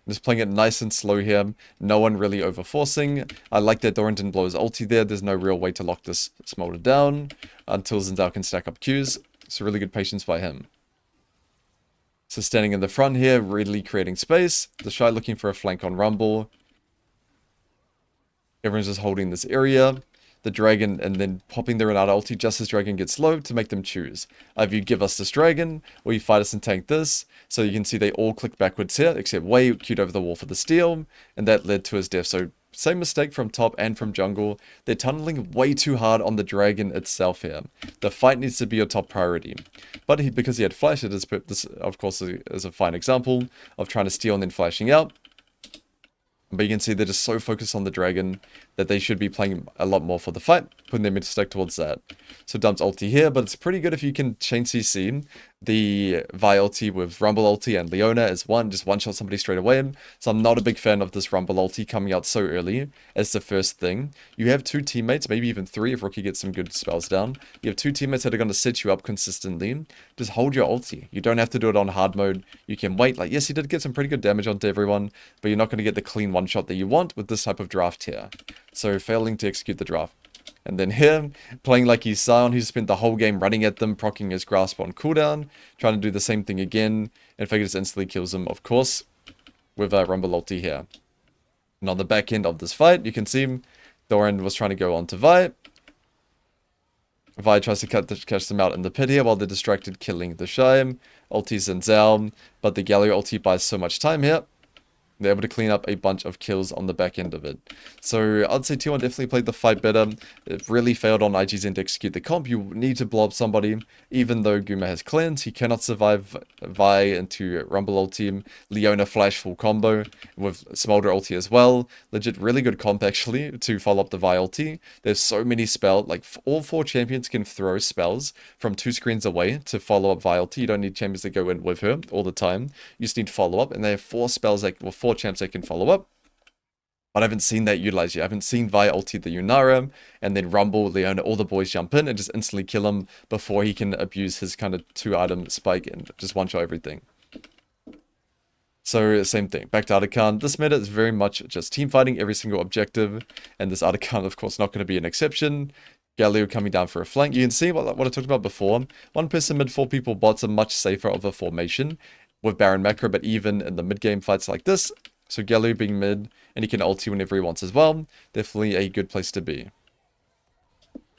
Just playing it nice and slow here. No one really overforcing. I like that Doran didn't blow his ulti there. There's no real way to lock this Smolder down until Zendao can stack up Qs. So really good patience by him. So standing in the front here, really creating space. TheShy looking for a flank on Rumble. Everyone's just holding this area. The dragon, and then popping the Renata ulti just as dragon gets low to make them choose. Either you give us this dragon, or you fight us and tank this. So you can see they all click backwards here, except Wei queued over the wall for the steal, and that led to his death. So same mistake from top and from jungle. They're tunneling way too hard on the dragon itself here. The fight needs to be your top priority. But because he had flash, this of course is a fine example of trying to steal and then flashing out. But you can see they're just so focused on the dragon that they should be playing a lot more for the fight, putting their mid stack towards that. So dumps ulti here, but it's pretty good if you can chain CC the Vi ulti with Rumble ulti and Leona as one, just one-shot somebody straight away. So I'm not a big fan of this Rumble ulti coming out so early as the first thing. You have two teammates, maybe even three if Rookie gets some good spells down. You have two teammates that are going to set you up consistently. Just hold your ulti. You don't have to do it on hard mode. You can wait. Like, yes, you did get some pretty good damage onto everyone, but you're not going to get the clean one-shot that you want with this type of draft here. So failing to execute the draft. And then him, playing like he's Sion, who spent the whole game running at them, proccing his grasp on cooldown, trying to do the same thing again, and Faker just instantly kills him, of course, with a Rumble ulti here. And on the back end of this fight, you can see him, Thorin was trying to go on to Vi. Vi tries to catch them out in the pit here while they're distracted, killing TheShy. Ulti Zenzel, but the Galio ulti buys so much time here. They're able to clean up a bunch of kills on the back end of it. So I'd say T1 definitely played the fight better. It really failed on IG's end to execute the comp. You need to blow up somebody. Even though Guma has cleanse, he cannot survive Vi into Rumble ulti, Leona flash full combo with Smolder ulti as well. Legit really good comp actually to follow up the Vi ulti. There's so many spells, like all four champions can throw spells from 2 screens away to follow up Vi ulti. You don't need champions that go in with her all the time. You just need to follow up, and they have 4 spells like, well, 4 champs that can follow up. But I haven't seen that utilized yet. I haven't seen Vi ulti the Yunara, and then Rumble, Leona, all the boys jump in and just instantly kill him before he can abuse his kind of 2-item spike and just one-shot everything. So, same thing. Back to Artican. This meta is very much just team fighting every single objective, and this Artican, of course, not going to be an exception. Galio coming down for a flank. You can see what I talked about before. 1 person mid, 4 people bots are much safer of a formation with Baron macro, but even in the mid-game fights like this, so Galio being mid, and he can ulti whenever he wants as well. Definitely a good place to be.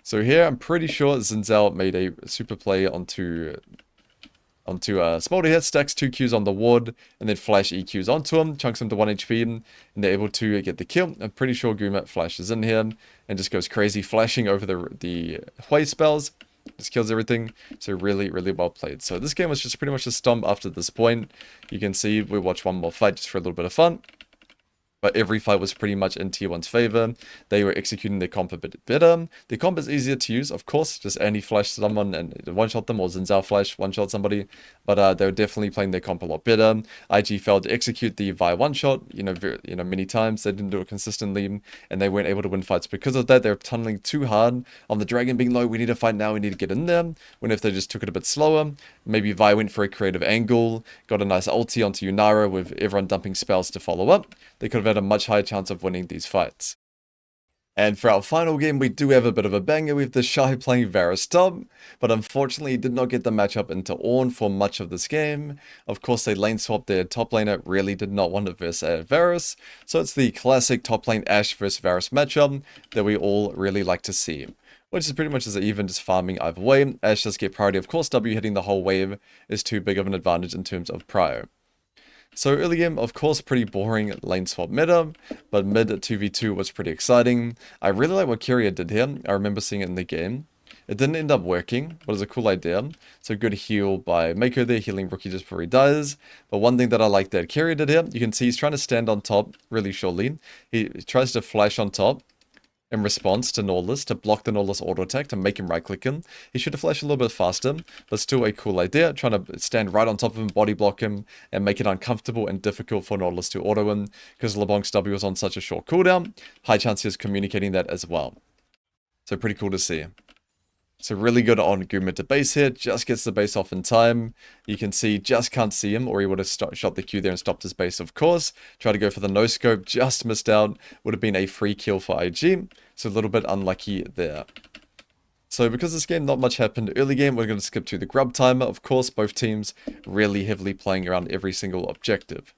So here, I'm pretty sure Zenzel made a super play onto Smolder here, stacks 2 Qs on the ward, and then flash EQs onto him, chunks him to 1 HP, and they're able to get the kill. I'm pretty sure Guma flashes in here, and just goes crazy, flashing over the Hui spells. Just kills everything. So really, really well played. So this game was just pretty much a stomp after this point. You can see we watched one more fight just for a little bit of fun. But every fight was pretty much in T1's favor. They were executing their comp a bit better. The comp is easier to use, of course. Just anti-flash someone and one-shot them, or Zenzel flash, one-shot somebody. But they were definitely playing their comp a lot better. IG failed to execute the Vi one-shot, many times. They didn't do it consistently, and they weren't able to win fights because of that. They were tunneling too hard on the dragon being low. We need to fight now. We need to get in there. When if they just took it a bit slower, maybe Vi went for a creative angle, got a nice ulti onto Yunara with everyone dumping spells to follow up. They could have had a much higher chance of winning these fights. And for our final game, we do have a bit of a banger with TheShy playing Varus top, but unfortunately did not get the matchup into Ornn for much of this game. Of course, they lane swapped their top laner, really did not want to versus Varus, so it's the classic top lane Ashe versus Varus matchup that we all really like to see. Which is pretty much as even just farming either way. Ashe does get priority, of course, W hitting the whole wave is too big of an advantage in terms of prio. So early game, of course, pretty boring lane swap meta, but mid 2v2 was pretty exciting. I really like what Kyria did here. I remember seeing it in the game. It didn't end up working, but it's a cool idea. So good heal by Mako there, healing Rookie just before he dies. But one thing that I like that Kyria did here, you can see he's trying to stand on top really shortly. He tries to flash on top in response to Nautilus, to block the Nautilus auto attack, to make him right click him. He should have flashed a little bit faster, but still a cool idea, trying to stand right on top of him, body block him, and make it uncomfortable and difficult for Nautilus to auto him, because LeBlanc's W was on such a short cooldown. High chance he was communicating that as well. So pretty cool to see. So really good on Guma to base here, just gets the base off in time. You can see, just can't see him, or he would have shot the Q there and stopped his base, of course. Try to go for the no-scope, just missed out. Would have been a free kill for IG, so a little bit unlucky there. So because this game not much happened early game, we're going to skip to the grub timer. Of course, both teams really heavily playing around every single objective.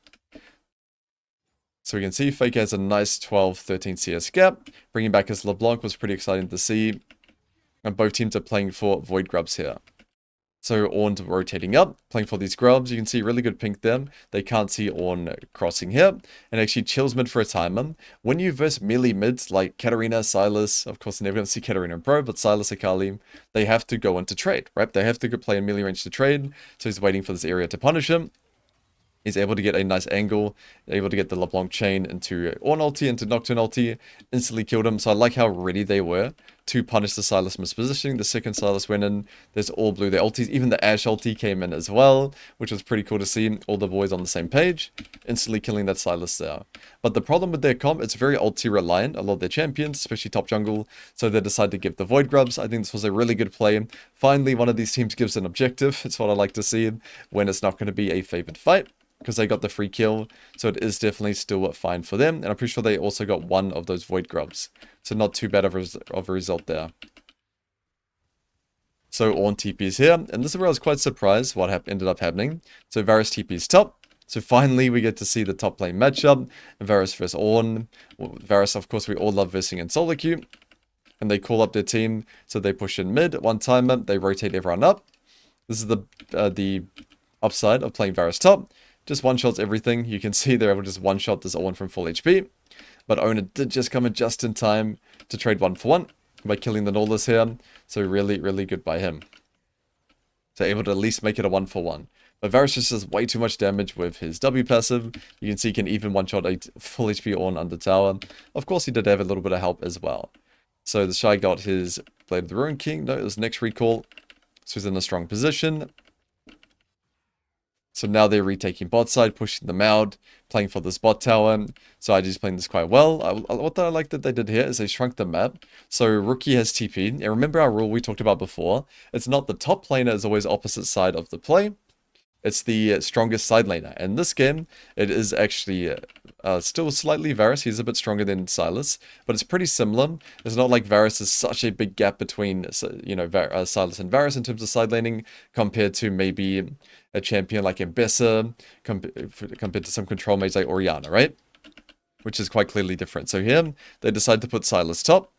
So we can see Faker has a nice 12-13 CS gap. Bringing back his LeBlanc was pretty exciting to see. And both teams are playing for void grubs here. So Ornn's rotating up, playing for these grubs. You can see really good pink there. They can't see Ornn crossing here. And actually chills mid for a timer. When you verse melee mids like Katarina, Silas, of course never going to see Katarina in pro, but Silas, Akali, they have to go into trade, right? They have to go play in melee range to trade. So he's waiting for this area to punish him. He's able to get a nice angle, able to get the LeBlanc chain into Ornn ulti, into Nocturne ulti, instantly killed him. So I like how ready they were to punish the Sylas mispositioning. The second Sylas went in, there's all blue. The ultis, even the Ashe ulti came in as well, which was pretty cool to see. All the boys on the same page, instantly killing that Sylas there. But the problem with their comp, it's very ulti reliant, a lot of their champions, especially top jungle, so they decide to give the Void Grubs. I think this was a really good play. Finally, one of these teams gives an objective. It's what I like to see when it's not going to be a favored fight, because they got the free kill, so it is definitely still fine for them. And I'm pretty sure they also got one of those Void Grubs, so not too bad of a result there. So Ornn TP's here, and this is where I was quite surprised what ended up happening. So Varus TP's top, so finally we get to see the top lane matchup, Varus versus Ornn. Well, Varus, of course, we all love versing in solo queue, and they call up their team, so they push in mid, one timer, they rotate everyone up. This is the upside of playing Varus top. Just one-shots everything. You can see they're able to just one-shot this Ornn from full HP. But Owner did just come in just in time to trade 1-for-1 by killing the Nautilus here. So really, really good by him. So able to at least make it a 1-for-1. But Varus just does way too much damage with his W passive. You can see he can even one-shot a full HP Ornn under tower. Of course, he did have a little bit of help as well. So TheShy got his Blade of the Ruin King. No, it was next recall. So he's in a strong position. So now they're retaking bot side, pushing them out, playing for this bot tower. So IG's playing this quite well. What I like that they did here is they shrunk the map. So Rookie has TP. And remember our rule we talked about before. It's not the top laner is always opposite side of the play. It's the strongest side laner. And this game, it is actually still slightly Varus. He's a bit stronger than Sylas, but it's pretty similar. It's not like Varus is such a big gap between, Sylas and Varus in terms of side laning compared to maybe a champion like Mbessa, compared to some control mates like Orianna, right? Which is quite clearly different. So here, they decide to put Sylas top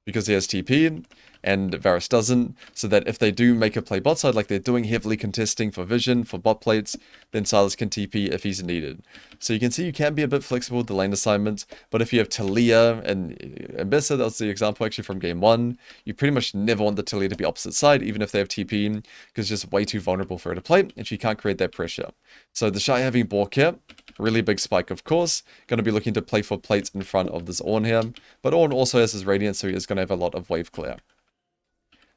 because he has TP and Varus doesn't, so that if they do make a play bot side like they're doing, heavily contesting for vision, for bot plates, then Sylas can TP if he's needed. So you can see you can be a bit flexible with the lane assignments, but if you have Talia and Mbessa, that's the example actually from game 1, you pretty much never want the Talia to be opposite side, even if they have TP, because it's just way too vulnerable for her to play, and she can't create that pressure. So TheShy having Bork here, really big spike, of course. Going to be looking to play for plates in front of this Ornn here. But Ornn also has his Radiant, so he is going to have a lot of wave clear.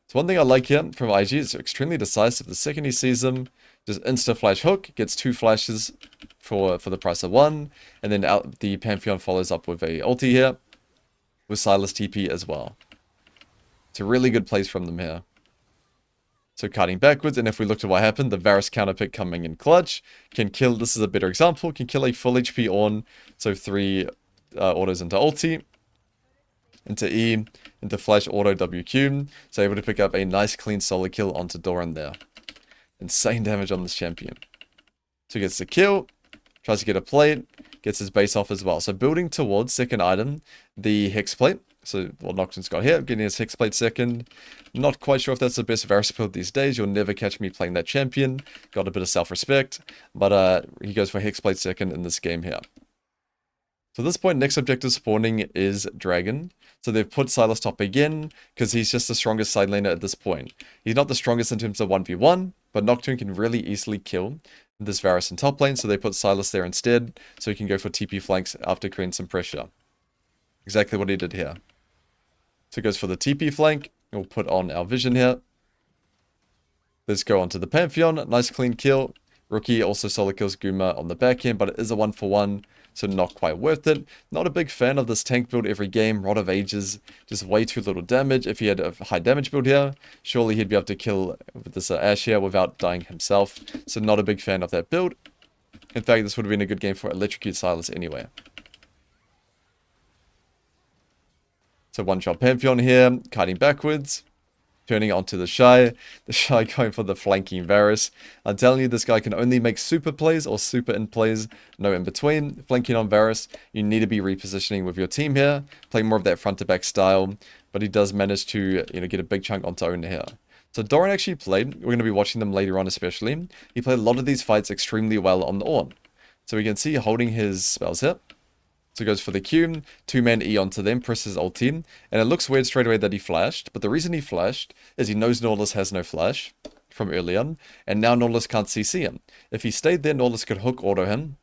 So one thing I like here from IG is extremely decisive. The second he sees him, just insta-flash hook, gets 2 flashes for the price of 1. And then the Pantheon follows up with a ulti here, with Sylas TP as well. It's a really good place from them here. So cutting backwards, and if we looked at what happened, the Varus counterpick coming in clutch can kill, this is a better example, can kill a full HP Ornn, so 3 autos into ulti, into E, into flash auto WQ, so able to pick up a nice clean solo kill onto Doran there. Insane damage on this champion. So he gets the kill, tries to get a plate, gets his base off as well. So building towards second item, the Hex Plate. So what Nocturne's got here, getting his Hex Plate second. Not quite sure if that's the best Varus build these days. You'll never catch me playing that champion. Got a bit of self-respect. But he goes for Hex Plate second in this game here. So at this point, next objective spawning is Dragon. So they've put Sylas top again, because he's just the strongest side laner at this point. He's not the strongest in terms of 1v1, but Nocturne can really easily kill this Varus in top lane, so they put Sylas there instead, so he can go for TP flanks after creating some pressure. Exactly what he did here. So he goes for the TP flank. We'll put on our vision here. Let's go on to the Pantheon. Nice clean kill. Rookie also solo kills Guma on the back end, but it is a 1-for-1, so not quite worth it. Not a big fan of this tank build every game. Rod of Ages, just way too little damage. If he had a high damage build here, surely he'd be able to kill with this Ashe here without dying himself. So not a big fan of that build. In fact, this would have been a good game for Electrocute Sylas anyway. So one-shot Pantheon here, kiting backwards. Turning onto TheShy. TheShy going for the flanking Varus. I'm telling you, this guy can only make super plays or super in plays. No in between. Flanking on Varus, you need to be repositioning with your team here. Playing more of that front to back style. But he does manage to, get a big chunk onto Owner here. So Doran actually played, we're going to be watching them later on especially. He played a lot of these fights extremely well on the Ornn. So we can see holding his spells here. So he goes for the Q, 2-man E onto them, presses ulti, and it looks weird straight away that he flashed, but the reason he flashed is he knows Nautilus has no flash from earlier, and now Nautilus can't CC him. If he stayed there, Nautilus could hook auto him,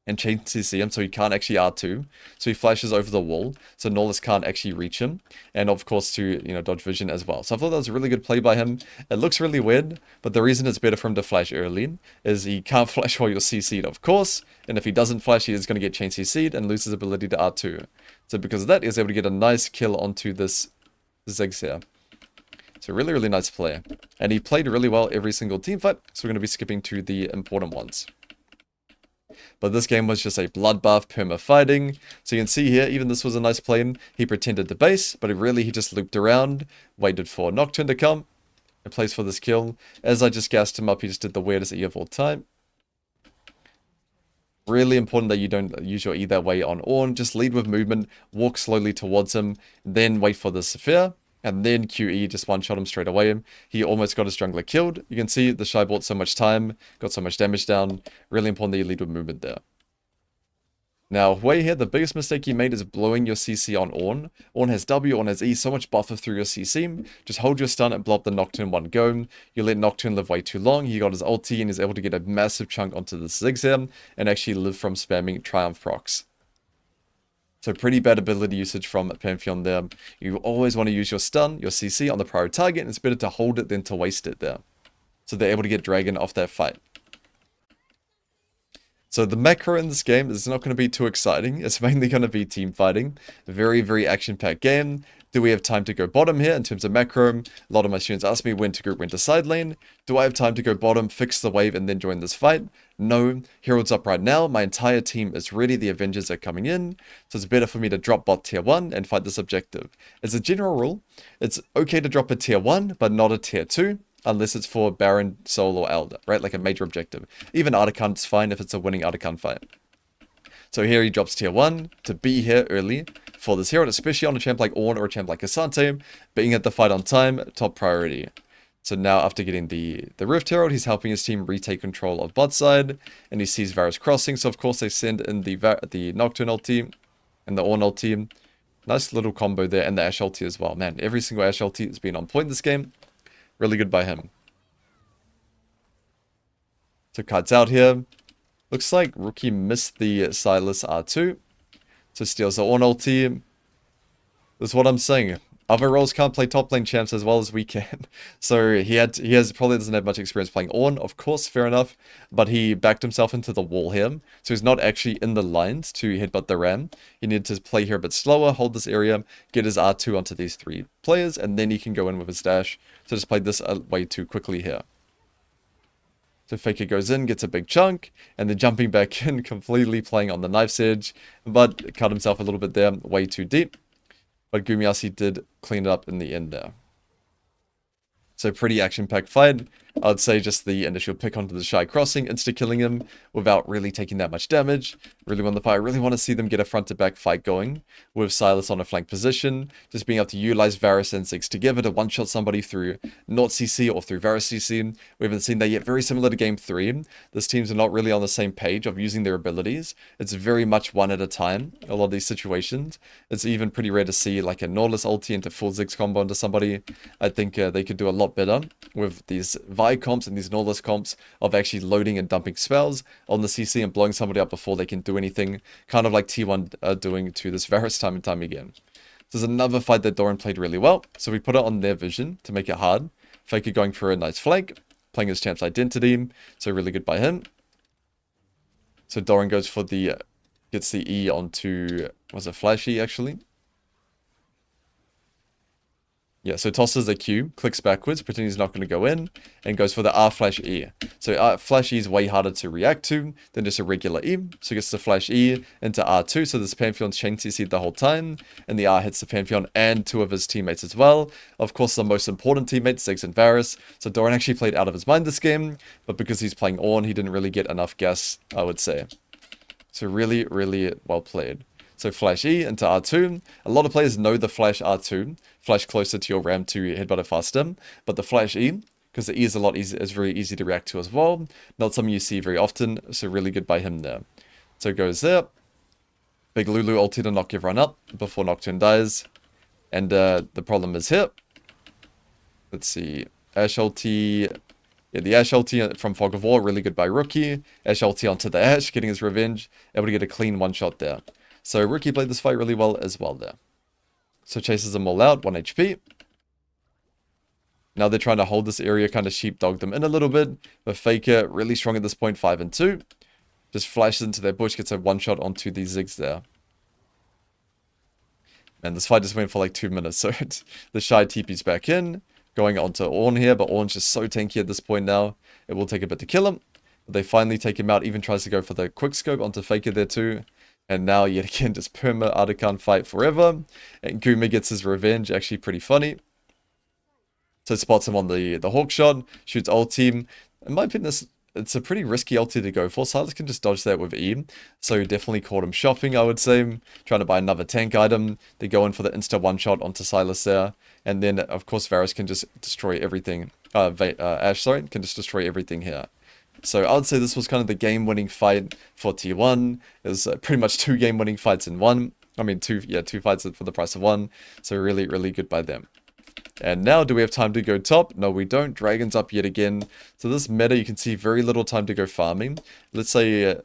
and chains CC him, so he can't actually R2. So he flashes over the wall, so Norlis can't actually reach him, and of course to, dodge vision as well. So I thought that was a really good play by him. It looks really weird, but the reason it's better for him to flash early is he can't flash while you're CC'd, of course, and if he doesn't flash, he is going to get chain CC'd and lose his ability to R2. So because of that, he was able to get a nice kill onto this Ziggs here. So really, really nice play. And he played really well every single team fight, so we're going to be skipping to the important ones. But this game was just a bloodbath perma fighting. So you can see here, even this was a nice play. He pretended to base, but he just looped around, waited for Nocturne to come, and plays for this kill. As I just gassed him up, he just did the weirdest E of all time. Really important that you don't use your E that way on Ornn. Just lead with movement, walk slowly towards him, then wait for the Saphir. And then QE just one-shot him straight away. He almost got his jungler killed. You can see TheShy bought so much time, got so much damage down. Really important that you lead with movement there. Now, way here, the biggest mistake you made is blowing your CC on Ornn. Ornn has W, Ornn has E, so much buffer through your CC. Just hold your stun and blow up the Nocturne one go. You let Nocturne live way too long. He got his ulti and is able to get a massive chunk onto the Ziggs here and actually live from spamming Triumph procs. So pretty bad ability usage from Pantheon there. You always want to use your stun, your CC on the prior target, and it's better to hold it than to waste it there. So they're able to get Dragon off that fight. So the macro in this game is not going to be too exciting. It's mainly going to be team fighting. A very, very action-packed game. Do we have time to go bottom here in terms of macro? A lot of my students ask me when to group, when to side lane. Do I have time to go bottom, fix the wave, and then join this fight? No. Herald's up right now. My entire team is ready. The Avengers are coming in. So it's better for me to drop bot tier 1 and fight this objective. As a general rule, it's okay to drop a tier 1, but not a tier 2. Unless it's for Baron, Soul, or Elder, right? Like a major objective. Even Artican's fine if it's a winning Artican fight. So here he drops tier 1 to be here early for this hero, especially on a champ like Ornn or a champ like Asante. Being at the fight on time, top priority. So now after getting the Rift Herald, he's helping his team retake control of bot side. And he sees Varus crossing, so of course they send in the Nocturne ulti and the Ornn ulti. Nice little combo there, and the Ashe ulti as well. Man, every single Ashe ulti has been on point this game. Really good by him. So cuts out here. Looks like Rookie missed the Silas R2. So steals the Ornn ulti. That's what I'm saying. Other roles can't play top lane champs as well as we can. So he probably doesn't have much experience playing Ornn, of course, fair enough. But he backed himself into the wall here. So he's not actually in the lines to headbutt the Ram. He needed to play here a bit slower, hold this area, get his R2 onto these 3 players, and then he can go in with his dash. So just played this way too quickly here. So Faker goes in, gets a big chunk, and then jumping back in, completely playing on the knife's edge. But cut himself a little bit there, way too deep. But Gumiasi did clean it up in the end there. So pretty action-packed fight. I'd say just the initial pick onto TheShy crossing, insta-killing him without really taking that much damage. Really won the fight. I really want to see them get a front-to-back fight going with Silas on a flank position. Just being able to utilize Varus and Ziggs together to one-shot somebody through not CC or through Varus CC. We haven't seen that yet. Very similar to Game 3. These teams are not really on the same page of using their abilities. It's very much one at a time, a lot of these situations. It's even pretty rare to see like a Nautilus ulti into full Ziggs combo into somebody. I think they could do a lot better with these Vi comps and these Nautilus comps of actually loading and dumping spells on the CC and blowing somebody up before they can do anything, kind of like T1 are doing to this Varus time and time again. So there's another fight that Doran played really well, so we put it on their vision to make it hard. Faker going for a nice flank, playing his champ's identity, so really good by him. So Doran goes for the, gets the E onto, was it Flashy actually? Yeah, so tosses the Q, clicks backwards, pretending he's not going to go in, and goes for the R flash E. So flash E is way harder to react to than just a regular E. So he gets the flash E into R2, so this Pantheon's chain CC the whole time, and the R hits the Pantheon and 2 of his teammates as well. Of course, the most important teammates, Ziggs and Varus. So Doran actually played out of his mind this game, but because he's playing Ornn, he didn't really get enough gas, I would say. So really, really well played. So flash E into R2. A lot of players know the flash R2, flash closer to your ram to headbutt it faster. But the flash E, because the E is a lot easier, is very easy to react to as well. Not something you see very often, so really good by him there. So it goes there. Big Lulu ulti to knock everyone up before Nocturne dies. And the problem is here. Let's see. Ashe ulti. Yeah, the Ashe ulti from Fog of War, really good by Rookie. Ashe ulti onto the Ashe, getting his revenge. Able to get a clean one-shot there. So Rookie played this fight really well as well there. So chases them all out, 1 HP. Now they're trying to hold this area, kind of sheepdog them in a little bit. But Faker, really strong at this point, 5 and 2. Just flashes into their bush, gets a one-shot onto the Ziggs there. And this fight just went for like 2 minutes, so TheShy TP's back in. Going on to Ornn here, but Ornn's just so tanky at this point now. It will take a bit to kill him. But they finally take him out, even tries to go for the quickscope onto Faker there too. And now, yet again, just perma Artican fight forever. And Guma gets his revenge, actually pretty funny. So spots him on the hawk shot, shoots ult team. In my opinion, it's a pretty risky ulti to go for. Silas can just dodge that with E. So definitely caught him shopping, I would say. Trying to buy another tank item. They go in for the insta one-shot onto Silas there. And then, of course, Varus can just destroy everything. Ashe, sorry, can just destroy everything here. So I would say this was kind of the game-winning fight for T1. It was pretty much 2 game-winning fights in one. I mean, two fights for the price of one. So really, really good by them. And now, do we have time to go top? No, we don't. Dragon's up yet again. So this meta, you can see very little time to go farming. Let's say,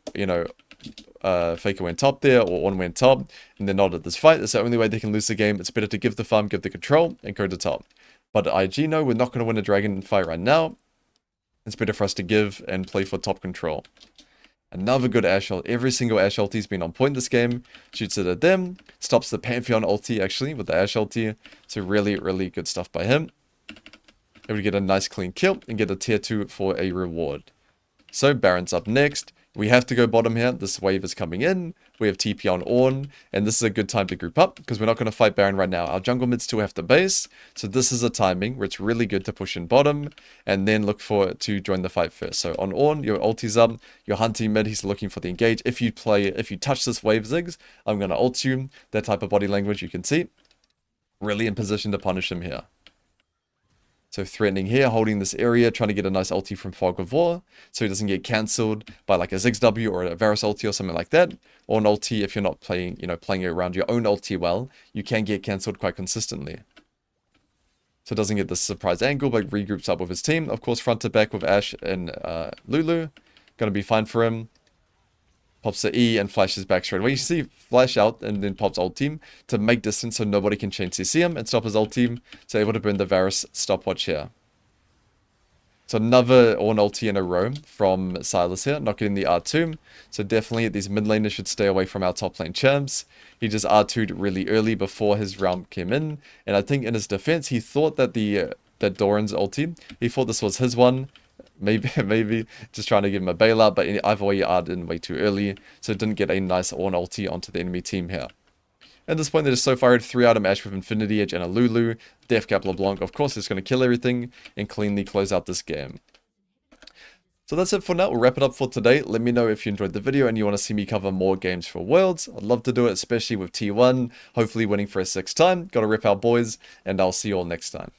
Faker went top there, or Ornn went top, and they're not at this fight. That's the only way they can lose the game. It's better to give the farm, give the control, and go to top. But IG, no, we're not going to win a dragon fight right now. It's better for us to give and play for top control. Another good Ashe ult. Every single Ashe ulti's been on point this game. Shoots it at them. Stops the Pantheon ulti, actually, with the Ashe ulti. So really, really good stuff by him. Able to get a nice clean kill and get a tier 2 for a reward. So Baron's up next. We have to go bottom here. This wave is coming in. We have TP on Ornn. And this is a good time to group up because we're not going to fight Baron right now. Our jungle mids still have to base. So this is a timing where it's really good to push in bottom and then look for to join the fight first. So on Ornn, your ulti's up. You're hunting mid. He's looking for the engage. If you touch this wave Ziggs, I'm going to ult you. That type of body language you can see. Really in position to punish him here. So threatening here, holding this area, trying to get a nice ulti from Fog of War, so he doesn't get cancelled by like a Ziggs W or a Varus ulti or something like that. Or an ulti, if you're not playing, playing around your own ulti well, you can get cancelled quite consistently. So doesn't get the surprise angle, but regroups up with his team. Of course, front to back with Ashe and Lulu. Gonna be fine for him. Pops the E and flashes back straight away. You see flash out and then pops ult team to make distance so nobody can chain CC him and stop his ult team. So able to burn the Varus stopwatch here. So another Ornn ulti in a row from Silas here, not getting the R2. So definitely these mid laners should stay away from our top lane champs. He just R2'd really early before his round came in. And I think in his defense, he thought that that Doran's ulti, he thought this was his one. Maybe just trying to give him a bailout, but either way, he R'd in way too early, so didn't get a nice Ornn ulti onto the enemy team here. At this point, they just so fired 3-item Ashe with Infinity Edge and a Lulu. Deathcap LeBlanc, of course, is going to kill everything and cleanly close out this game. So that's it for now. We'll wrap it up for today. Let me know if you enjoyed the video and you want to see me cover more games for Worlds. I'd love to do it, especially with T1, hopefully winning for a 6th time. Got to rip our boys, and I'll see you all next time.